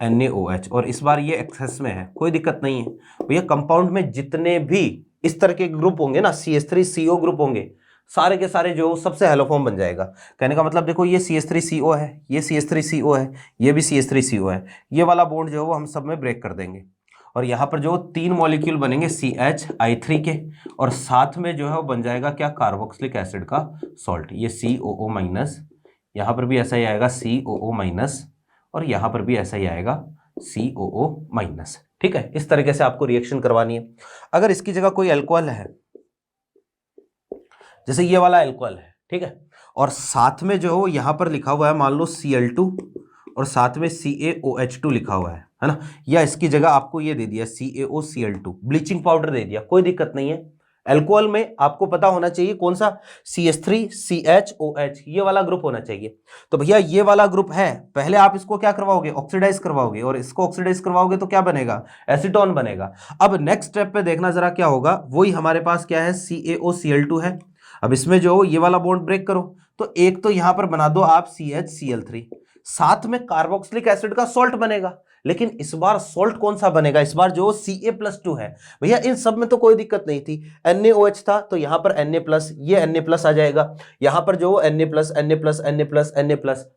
S1: NaOH और इस बार ये एक्सेस में है, कोई दिक्कत नहीं है भैया। कंपाउंड में जितने भी इस तरह के ग्रुप होंगे ना, CH3CO ग्रुप होंगे, सारे के सारे जो सबसे हैलोफॉर्म बन जाएगा। कहने का मतलब देखो ये CH3CO है, ये CH3CO है, ये भी CH3CO है, ये वाला बॉन्ड जो है वो हम सब में ब्रेक कर देंगे और यहाँ पर जो 3 मॉलिक्यूल बनेंगे CHI3 के और साथ में जो है वो बन जाएगा क्या, कार्बोक्सिलिक एसिड का सॉल्ट, ये COO-, यहाँ पर भी ऐसा ही आएगा COO- और यहाँ पर भी ऐसा ही आएगा COO-, ठीक है। इस तरीके से आपको रिएक्शन करवानी है। अगर इसकी जगह कोई अल्कोहल है, जैसे ये वाला अल्कोहल है, ठीक है, और साथ में जो है यहाँ पर लिखा हुआ है मान लो Cl2 और साथ में CaOH2 लिखा हुआ है ना, या इसकी जगह आपको ये दे दिया CaOCl2, ब्लीचिंग पाउडर दे दिया, कोई दिक्कत नहीं है। अल्कोहल में आपको पता होना चाहिए कौन सा, CH3CHOH, ये वाला ग्रुप होना चाहिए। तो भैया ये वाला ग्रुप है, पहले आप इसको क्या करवाओगे, ऑक्सीडाइज करवाओगे और इसको ऑक्सीडाइज करवाओगे तो क्या बनेगा, एसीटोन बनेगा। अब नेक्स्ट स्टेप पे देखना जरा क्या होगा, वही हमारे पास क्या है, CaOCl2 है। अब इसमें जो ये वाला बॉन्ड ब्रेक करो, तो एक तो यहां पर बना दो आप CHCl3, साथ में कार्बोक्सिलिक एसिड का सॉल्ट बनेगा, लेकिन इस बार सॉल्ट कौन सा बनेगा, इस बार जो Ca+2 है। भैया इन सब में तो कोई दिक्कत नहीं थी, NaOH था तो यहां पर Na+, ये Na+ आ जाएगा, यहां पर जो Na+,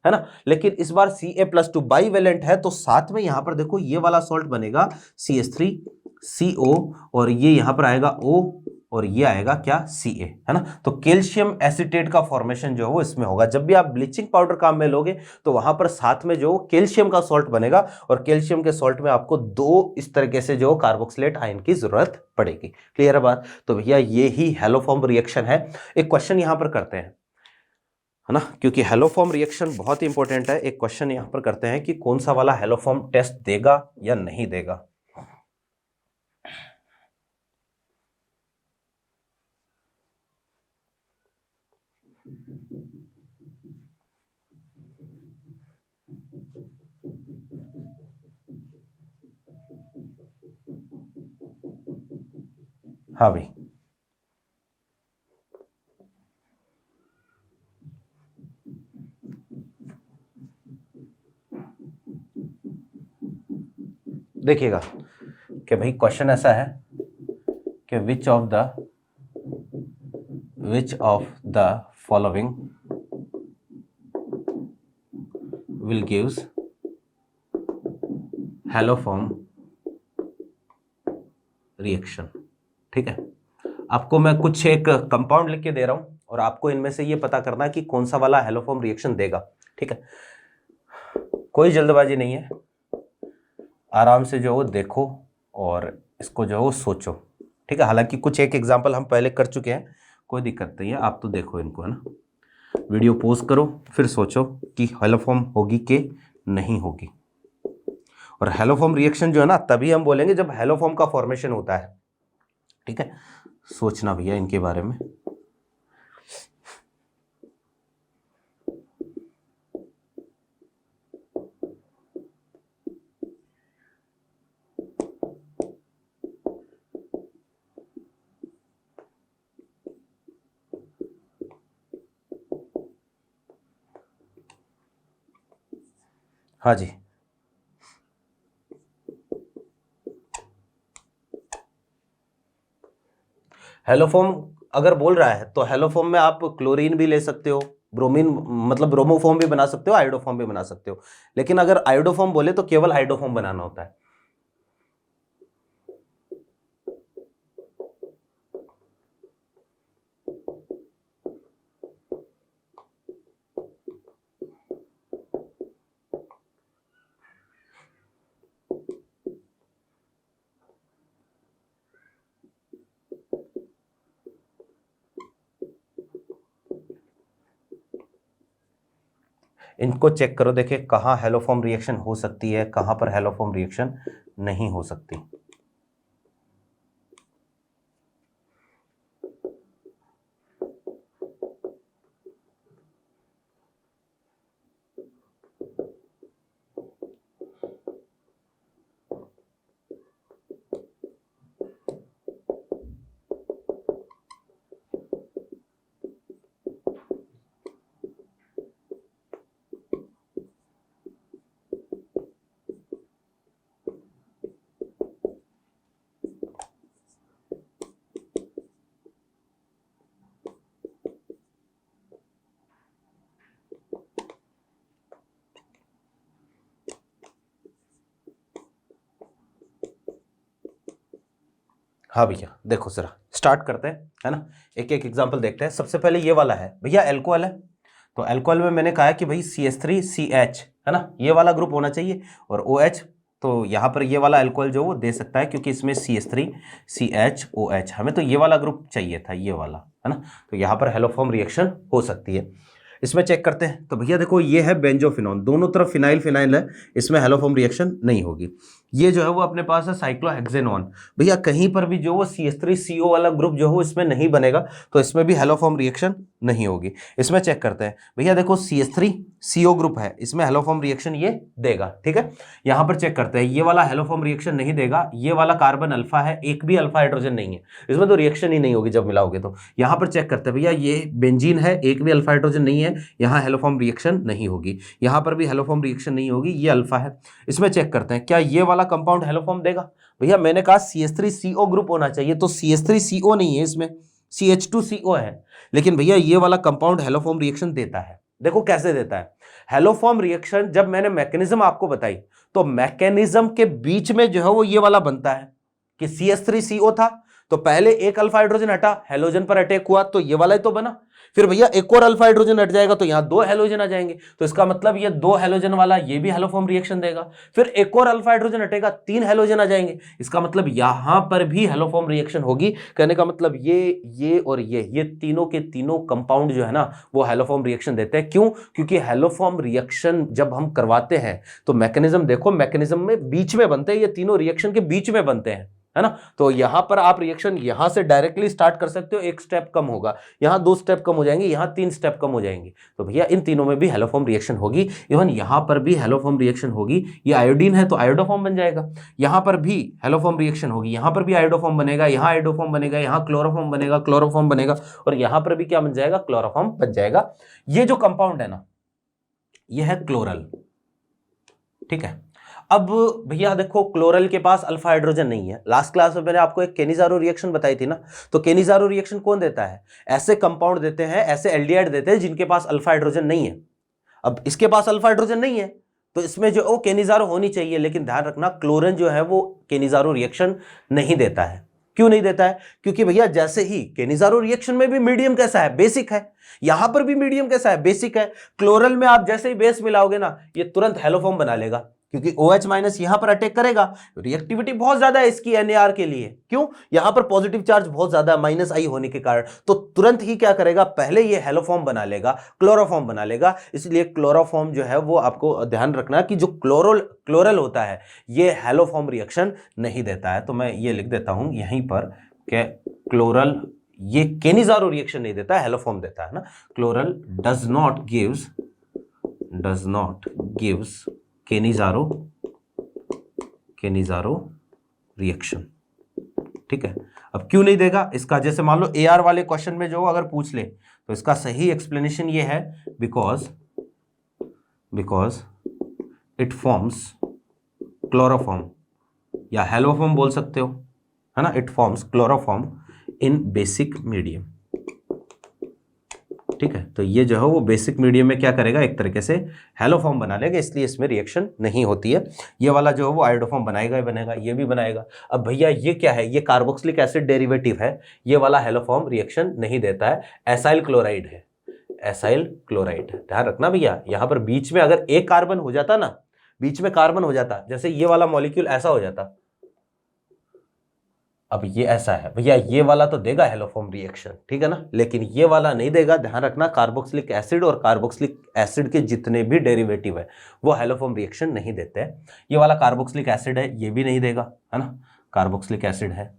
S1: है ना, लेकिन इस बार Ca+2 बाईवेलेंट है, तो साथ में यहां पर देखो ये वाला सॉल्ट बनेगा CH3CO और ये यहां पर आएगा O और ये आएगा क्या, Ca, है ना। तो कैल्शियम एसीटेट का फॉर्मेशन जो है वो इसमें होगा। जब भी आप ब्लीचिंग पाउडर काम में लोगे तो वहां पर साथ में जो कैल्शियम का सॉल्ट बनेगा और कैल्शियम के सॉल्ट में आपको 2 इस तरीके से जो कार्बोक्सिलेट आयन की जरूरत पड़ेगी। क्लियर है बात। तो भैया ये ही हैलोफॉर्म रिएक्शन है। एक क्वेश्चन यहां पर करते हैं, है ना, क्योंकि हैलोफॉर्म रिएक्शन बहुत ही इंपॉर्टेंट है। एक क्वेश्चन यहां पर करते हैं कि कौन सा वाला हैलोफॉर्म टेस्ट देगा या नहीं देगा। हाँ भाई, देखिएगा कि भाई क्वेश्चन ऐसा है कि which of the following will gives haloform reaction. ठीक है, आपको मैं कुछ एक कंपाउंड लिख के दे रहा हूं और आपको इनमें से ये पता करना है कि कौन सा वाला हेलोफॉर्म रिएक्शन देगा। ठीक है, कोई जल्दबाजी नहीं है, आराम से जो वो देखो और इसको जो वो सोचो। ठीक है, हालांकि कुछ एक एग्जाम्पल हम पहले कर चुके हैं, कोई दिक्कत नहीं है, आप तो देखो इनको, है ना। वीडियो पॉज करो, फिर सोचो कि हेलोफॉर्म होगी कि नहीं होगी। और हेलोफॉर्म रिएक्शन जो है ना तभी हम बोलेंगे जब हेलोफॉर्म का फॉर्मेशन होता है। ठीक है, सोचना भैया इनके बारे में। हाँ जी, हेलोफॉर्म अगर बोल रहा है तो हेलोफॉर्म में आप क्लोरीन भी ले सकते हो, ब्रोमीन मतलब ब्रोमोफॉर्म भी बना सकते हो, आयोडोफॉर्म भी बना सकते हो। लेकिन अगर आयोडोफॉर्म बोले तो केवल आयोडोफॉर्म बनाना होता है। इनको चेक करो, देखिए कहाँ हेलोफॉर्म रिएक्शन हो सकती है, कहाँ पर हेलोफॉर्म रिएक्शन नहीं हो सकती। हाँ भैया देखो जरा स्टार्ट करते हैं, है ना। एक एक एग्जांपल देखते हैं। सबसे पहले ये वाला है भैया एल्कोहल है, तो एल्कोहल में मैंने कहा कि भाई CH3CH, है ना, ये वाला ग्रुप होना चाहिए और OH। तो यहाँ पर ये वाला अल्कोहल जो वो दे सकता है क्योंकि इसमें CH3CHOH, हमें तो ये वाला ग्रुप चाहिए था, ये वाला, है ना। तो यहाँ पर हेलोफॉर्म रिएक्शन हो सकती है। इसमें चेक करते हैं, तो भैया देखो ये है बेंजोफिनॉन, दोनों तरफ फिनाइल फिनाइल है, इसमें हेलोफॉर्म रिएक्शन नहीं होगी। ये जो है वो अपने पास है साइक्लोहेक्सेनॉन, भैया कहीं पर भी जो वो CH3CO वाला ग्रुप जो है इसमें नहीं बनेगा, तो इसमें भी हेलोफॉर्म रिएक्शन नहीं होगी। इसमें चेक करते हैं, भैया देखो CH3CO ग्रुप है, इसमें हेलोफॉर्म रिएक्शन ये देगा। ठीक है, यहां पर चेक करते हैं, ये वाला हेलोफॉर्म रिएक्शन नहीं देगा, ये वाला कार्बन अल्फा है, एक भी अल्फा हाइड्रोजन नहीं है, इसमें तो रिएक्शन ही नहीं होगी जब मिलाओगे। तो यहां पर चेक करते हैं, भैया ये बेंजीन है, एक भी अल्फा हाइड्रोजन नहीं है, यहां हेलोफॉर्म रिएक्शन नहीं होगी, यहां पर भी हेलोफॉर्म रिएक्शन नहीं होगी, ये अल्फा है। इसमें चेक करते हैं क्या ये वाला कंपाउंड हेलोफॉर्म देगा। भैया मैंने कहा CH3CO ग्रुप होना चाहिए, तो CH3CO नहीं है, इसमें CH2CO है, लेकिन भैया ये वाला कंपाउंड हेलोफॉर्म रिएक्शन देता है। देखो कैसे देता है हेलोफॉर्म रिएक्शन, जब मैंने मैकेनिज्म आपको बताई तो मैकेनिज्म के बीच में जो है वो ये वाला बनता है कि CH3CO था, तो पहले एक अल्फा हाइड्रोजन हटा, हेलोजन पर अटैक हुआ, तो ये वाला ही तो बना। फिर भैया एक और अल्फा हाइड्रोजन हट जाएगा तो यहां दो हेलोजन आ जाएंगे, तो इसका मतलब ये दो हेलोजन वाला ये भी हेलोफॉर्म रिएक्शन देगा। फिर एक और अल्फा हाइड्रोजन हटेगा, तीन हेलोजन आ जाएंगे, इसका मतलब यहां पर भी हेलोफॉर्म रिएक्शन होगी। कहने का मतलब ये और ये तीनों के तीनों कंपाउंड जो है ना वो हेलोफॉर्म रिएक्शन देते हैं। क्यों? क्योंकि हेलोफॉर्म रिएक्शन जब हम करवाते हैं तो मैकेनिज्म देखो, मैकेनिज्म में बीच में बनते हैं, ये तीनों रिएक्शन के बीच में बनते हैं, है ना। तो यहां पर आप रिएक्शन यहां से डायरेक्टली स्टार्ट कर सकते हो, एक स्टेप कम होगा, यहां दो स्टेप कम हो जाएंगे, यहां तीन स्टेप कम हो जाएंगे, तो भैया इन तीनों में भी हेलोफॉर्म रिएक्शन होगी। इवन यहां पर भी हेलोफॉर्म रिएक्शन होगी, ये आयोडीन है तो आयोडोफॉर्म बन जाएगा, यहां पर भी हेलोफॉर्म रिएक्शन होगी, यहां पर भी आयोडोफॉर्म बनेगा, यहां आयोडोफॉर्म बनेगा, यहां क्लोरोफॉर्म बनेगा, क्लोरोफॉर्म बनेगा, और यहां पर भी क्या बन जाएगा, क्लोरोफॉर्म बन जाएगा। ये जो कंपाउंड है ना ये है क्लोरल। ठीक है, अब भैया देखो क्लोरल के पास अल्फा हाइड्रोजन नहीं है। लास्ट क्लास में मैंने आपको एक केनिजारो रिएक्शन बताई थी ना, तो केनिजारो रिएक्शन कौन देता है, ऐसे कंपाउंड देते हैं, ऐसे एल्डिहाइड देते हैं जिनके पास अल्फा हाइड्रोजन नहीं है। अब इसके पास अल्फा हाइड्रोजन नहीं है तो इसमें जो केनिजारो होनी चाहिए, लेकिन ध्यान रखना क्लोरीन जो है वो केनिजारो रिएक्शन नहीं देता है। क्यों नहीं देता है? क्योंकि भैया जैसे ही केनिज़ारो रिएक्शन में भी मीडियम कैसा है? बेसिक है। यहां पर भी मीडियम कैसा है? बेसिक है। क्लोरल में आप जैसे ही बेस मिलाओगे ना, ये तुरंत हेलोफॉर्म बना लेगा, क्योंकि OH माइनस यहां पर अटैक करेगा। रिएक्टिविटी बहुत ज्यादा है इसकी NAR के लिए। क्यों? यहां पर पॉजिटिव चार्ज बहुत ज्यादा है -I होने के कारण, तो तुरंत ही क्या करेगा? पहले ये हेलोफॉर्म बना लेगा, क्लोरोफॉर्म बना लेगा। इसलिए क्लोरोफॉर्म जो है वो आपको ध्यान रखना कि जो क्लोरल होता है ये हेलोफॉर्म रिएक्शन नहीं देता है। तो मैं ये लिख देता हूं यहीं पर कि क्लोरल ये केनिज़ारो रिएक्शन नहीं देता है, हेलोफॉर्म देता है ना। Chloral does not gives Cannizzaro reaction. ठीक है, अब क्यों नहीं देगा इसका, जैसे मान लो AR वाले क्वेश्चन में जो अगर पूछ ले तो इसका सही एक्सप्लेनेशन ये है, बिकॉज इट फॉर्म्स क्लोरोफॉर्म या हेलोफॉर्म बोल सकते हो, है ना। It forms chloroform in basic medium. ठीक है, तो ये जो है वो बेसिक मीडियम में क्या करेगा? एक तरीके से हेलोफॉर्म बना लेगा, इसलिए इसमें रिएक्शन नहीं होती है। ये वाला जो है वो आयोडोफॉर्म बनाएगा ही बनेगा, ये भी बनाएगा। अब भैया ये क्या है? ये कार्बोक्सिलिक एसिड डेरिवेटिव है, ये वाला हेलोफॉर्म रिएक्शन नहीं देता है, एसाइल क्लोराइड है, एसाइल क्लोराइड। ध्यान रखना भैया, यहां पर बीच में अगर एक कार्बन हो जाता ना, बीच में कार्बन हो जाता, जैसे ये वाला मॉलिक्यूल ऐसा हो जाता, अब ये ऐसा है भैया, ये वाला तो देगा हेलोफॉर्म रिएक्शन, ठीक है ना, लेकिन ये वाला नहीं देगा। ध्यान रखना, कार्बोक्सिलिक एसिड और कार्बोक्सिलिक एसिड के जितने भी डेरिवेटिव है वो हेलोफॉर्म रिएक्शन नहीं देते हैं। ये वाला कार्बोक्सिलिक एसिड है, ये भी नहीं देगा, है ना, कार्बोक्सिलिक एसिड है।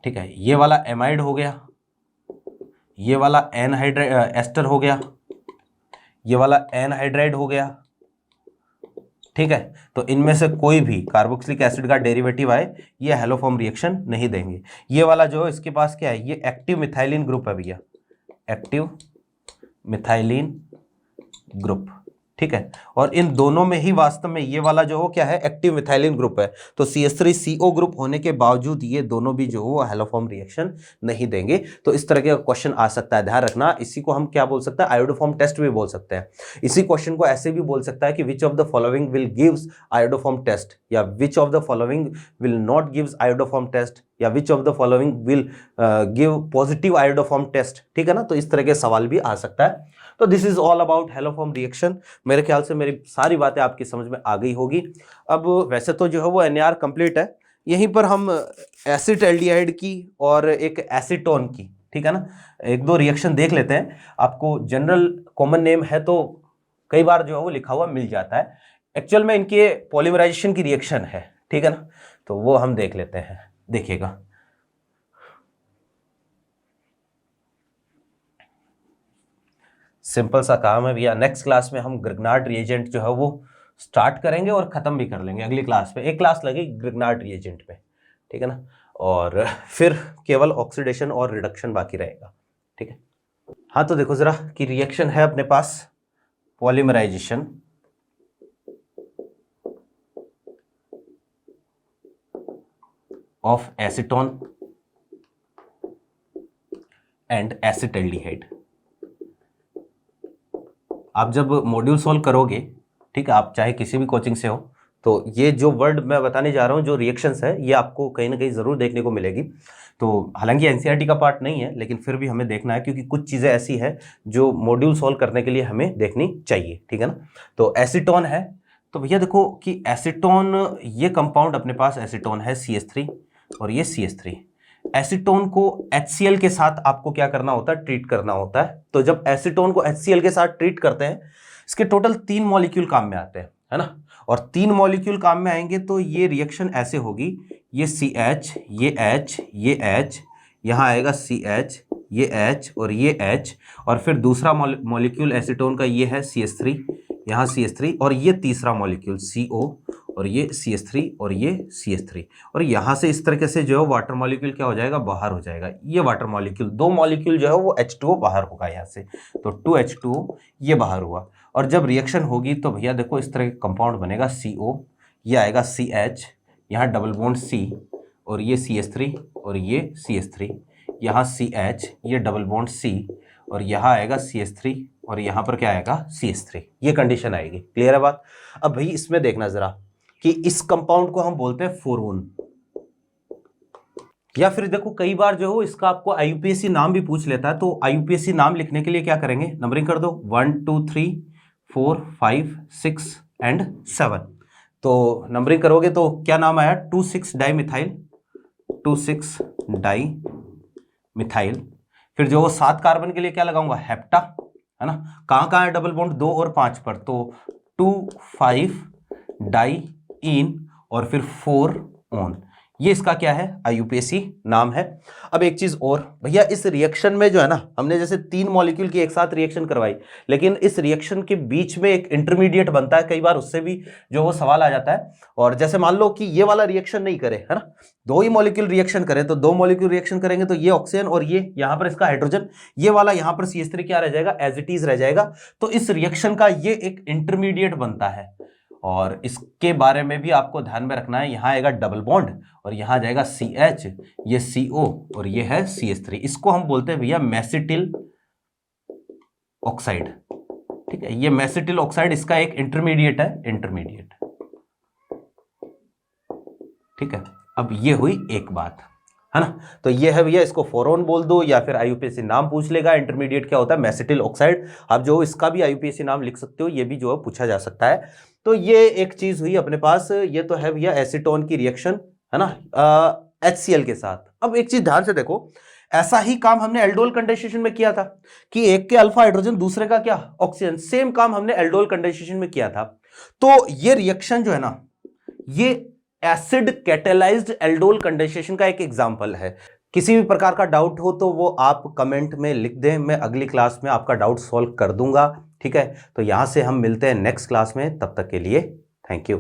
S1: ठीक है, ये वाला एमाइड हो गया, ये वाला एनहाइड्राइड एस्टर हो गया, ये वाला एनहाइड्राइड हो गया। ठीक है, तो इनमें से कोई भी कार्बोक्सिलिक एसिड का डेरिवेटिव आए ये हेलोफॉर्म रिएक्शन नहीं देंगे। ये वाला जो है इसके पास क्या है? ये एक्टिव मिथाइलिन ग्रुप है भैया, एक्टिव मिथाइलिन ग्रुप। ठीक है, और इन दोनों में ही वास्तव में ये वाला जो हो क्या है? एक्टिव मिथाइलिन ग्रुप है। तो CH3CO ग्रुप होने के बावजूद ये दोनों भी जो हो हेलोफॉर्म रिएक्शन नहीं देंगे। तो इस तरह का क्वेश्चन आ सकता है, ध्यान रखना। इसी को हम क्या बोल सकते हैं? आयोडोफॉर्म टेस्ट भी बोल सकते हैं। इसी क्वेश्चन को ऐसे भी बोल सकता है कि which of the following will gives iodoform test, या which of the following will not gives iodoform test, या which of the following will give positive iodoform test. ठीक है ना, तो इस तरह के सवाल भी आ सकता है। तो this is all about haloform reaction. मेरे ख्याल से मेरी सारी बातें आपकी समझ में आ गई होगी। अब वैसे तो जो है वो NAR कंप्लीट है, यहीं पर हम एसिड एल्डिहाइड की और एक एसीटोन की, ठीक है ना, एक दो रिएक्शन देख लेते हैं। आपको जनरल कॉमन नेम है तो कई बार जो है वो लिखा हुआ मिल जाता है, एक्चुअल में इनके पॉलीमराइजेशन की रिएक्शन है, ठीक है ना, तो वो हम देख लेते हैं। देखिएगा, सिंपल सा काम है भैया। नेक्स्ट क्लास में हम ग्रिग्नार्ड रिएजेंट जो है वो स्टार्ट करेंगे और खत्म भी कर लेंगे अगली क्लास में। एक क्लास लगेगी ग्रिग्नार्ड रिएजेंट पे, ठीक है ना, और फिर केवल ऑक्सीडेशन और रिडक्शन बाकी रहेगा। ठीक है, हाँ तो देखो जरा कि रिएक्शन है अपने पास polymerisation of acetone and acetaldehyde. आप जब मॉड्यूल सॉल्व करोगे, ठीक है, आप चाहे किसी भी कोचिंग से हो, तो ये जो वर्ड मैं बताने जा रहा हूँ, जो रिएक्शंस है, ये आपको कहीं ना कहीं ज़रूर देखने को मिलेगी। तो हालांकि एनसीईआरटी का पार्ट नहीं है, लेकिन फिर भी हमें देखना है, क्योंकि कुछ चीज़ें ऐसी है जो मॉड्यूल सॉल्व करने के लिए हमें देखनी चाहिए, ठीक है ना। तो एसीटोन है, तो भैया देखो कि एसीटोन, ये कंपाउंड अपने पास एसीटोन है CH3 और ये CH3। एसीटोन को HCl के साथ आपको क्या करना होता है? ट्रीट करना होता है। तो जब एसीटोन को HCl के साथ ट्रीट करते हैं, इसके टोटल 3 मॉलिक्यूल काम में आते हैं, है ना, और 3 मॉलिक्यूल काम में आएंगे तो ये रिएक्शन ऐसे होगी, ये CH, ये H, ये H, यहाँ आएगा CH, ये H और ये H, और फिर दूसरा मॉलिक्यूल एसीटोन का ये है CH3, यहाँ CH3, और ये तीसरा मॉलिक्यूल CO, और ये CH3 और ये CH3, और यहाँ से इस तरीके से जो है वाटर मॉलिक्यूल क्या हो जाएगा? बाहर हो जाएगा। ये वाटर मॉलिक्यूल, 2 मॉलिक्यूल जो है वो H2O बाहर होगा यहाँ से, तो 2H2O ये बाहर हुआ। और जब रिएक्शन होगी तो भैया देखो इस तरह का कंपाउंड बनेगा CO, ये आएगा CH, यहाँ डबल बॉन्ड C, और ये CH3 और ये CH3, यहाँ CH, ये डबल बॉन्ड C, और यहाँ आएगा CH3 और यहाँ पर क्या आएगा? CH3। ये कंडीशन आएगी। क्लियर है बात? अब भाई इसमें देखना जरा कि इस कंपाउंड को हम बोलते हैं फोरवन, या फिर देखो कई बार जो हो इसका आपको IUPAC नाम भी पूछ लेता है, तो IUPAC नाम लिखने के लिए क्या करेंगे, नंबरिंग कर दो 1 2 3 4 5 6 एंड 7। तो नंबरिंग करोगे तो क्या नाम आया, 2,6 डाइमिथाइल, 2,6 डाइमिथाइल। फिर जो 7 कार्बन के लिए क्या लगाऊंगा, हेप्टा, है ना। कहाँ है डबल बॉन्ड, 2 और 5 पर, तो 2 5 डाई इन और फिर 4 ऑन। ये इसका क्या है, IUPAC नाम है। अब एक चीज और भैया, इस रिएक्शन में जो है ना, हमने जैसे 3 मॉलिक्यूल की एक साथ रिएक्शन करवाई, लेकिन इस रिएक्शन के बीच में एक इंटरमीडिएट बनता है, कई बार उससे भी जो वो सवाल आ जाता है। और जैसे मान लो कि ये वाला रिएक्शन नहीं करे, है ना, 2 ही मॉलिक्यूल रिएक्शन करे, तो 2 मॉलिक्यूल रिएक्शन करेंगे तो ये ऑक्सीजन और ये यहां पर इसका हाइड्रोजन, ये वाला यहां पर CH3 क्या रह जाएगा, एज इट इज रह जाएगा। तो इस रिएक्शन का ये एक इंटरमीडिएट बनता है, और इसके बारे में भी आपको ध्यान में रखना है। यहां आएगा डबल बॉन्ड और यहां जाएगा CH, ये CO और ये है CH3। इसको हम बोलते हैं भैया मेसिटिल ऑक्साइड, ठीक है। ये मेसिटिल ऑक्साइड इसका एक इंटरमीडिएट है, इंटरमीडिएट, ठीक है। अब ये हुई एक बात, है ना। तो ये है भैया, इसको फोरॉन बोल दो या फिर IUPAC नाम पूछ लेगा। इंटरमीडिएट क्या होता है, मेसिटिल ऑक्साइड। आप जो इसका भी IUPAC नाम लिख सकते हो, ये भी जो है पूछा जा सकता है। तो ये एक चीज हुई अपने पास। ये तो है भैया एसीटोन की रिएक्शन, है ना, HCl के साथ। अब एक चीज ध्यान से देखो, ऐसा ही काम हमने एल्डोल कंडेंसेशन में किया था कि एक के अल्फा हाइड्रोजन दूसरे का क्या, ऑक्सीजन। सेम काम हमने एल्डोल कंडेंसेशन में किया था। तो ये रिएक्शन जो है ना, ये एसिड कैटेलाइज्ड एल्डोल कंडेंसेशन का एक एग्जांपल है। किसी भी प्रकार का डाउट हो तो वो आप कमेंट में लिख दें, मैं अगली क्लास में आपका डाउट सॉल्व कर दूंगा, ठीक है। तो यहां से हम मिलते हैं नेक्स्ट क्लास में, तब तक के लिए थैंक यू।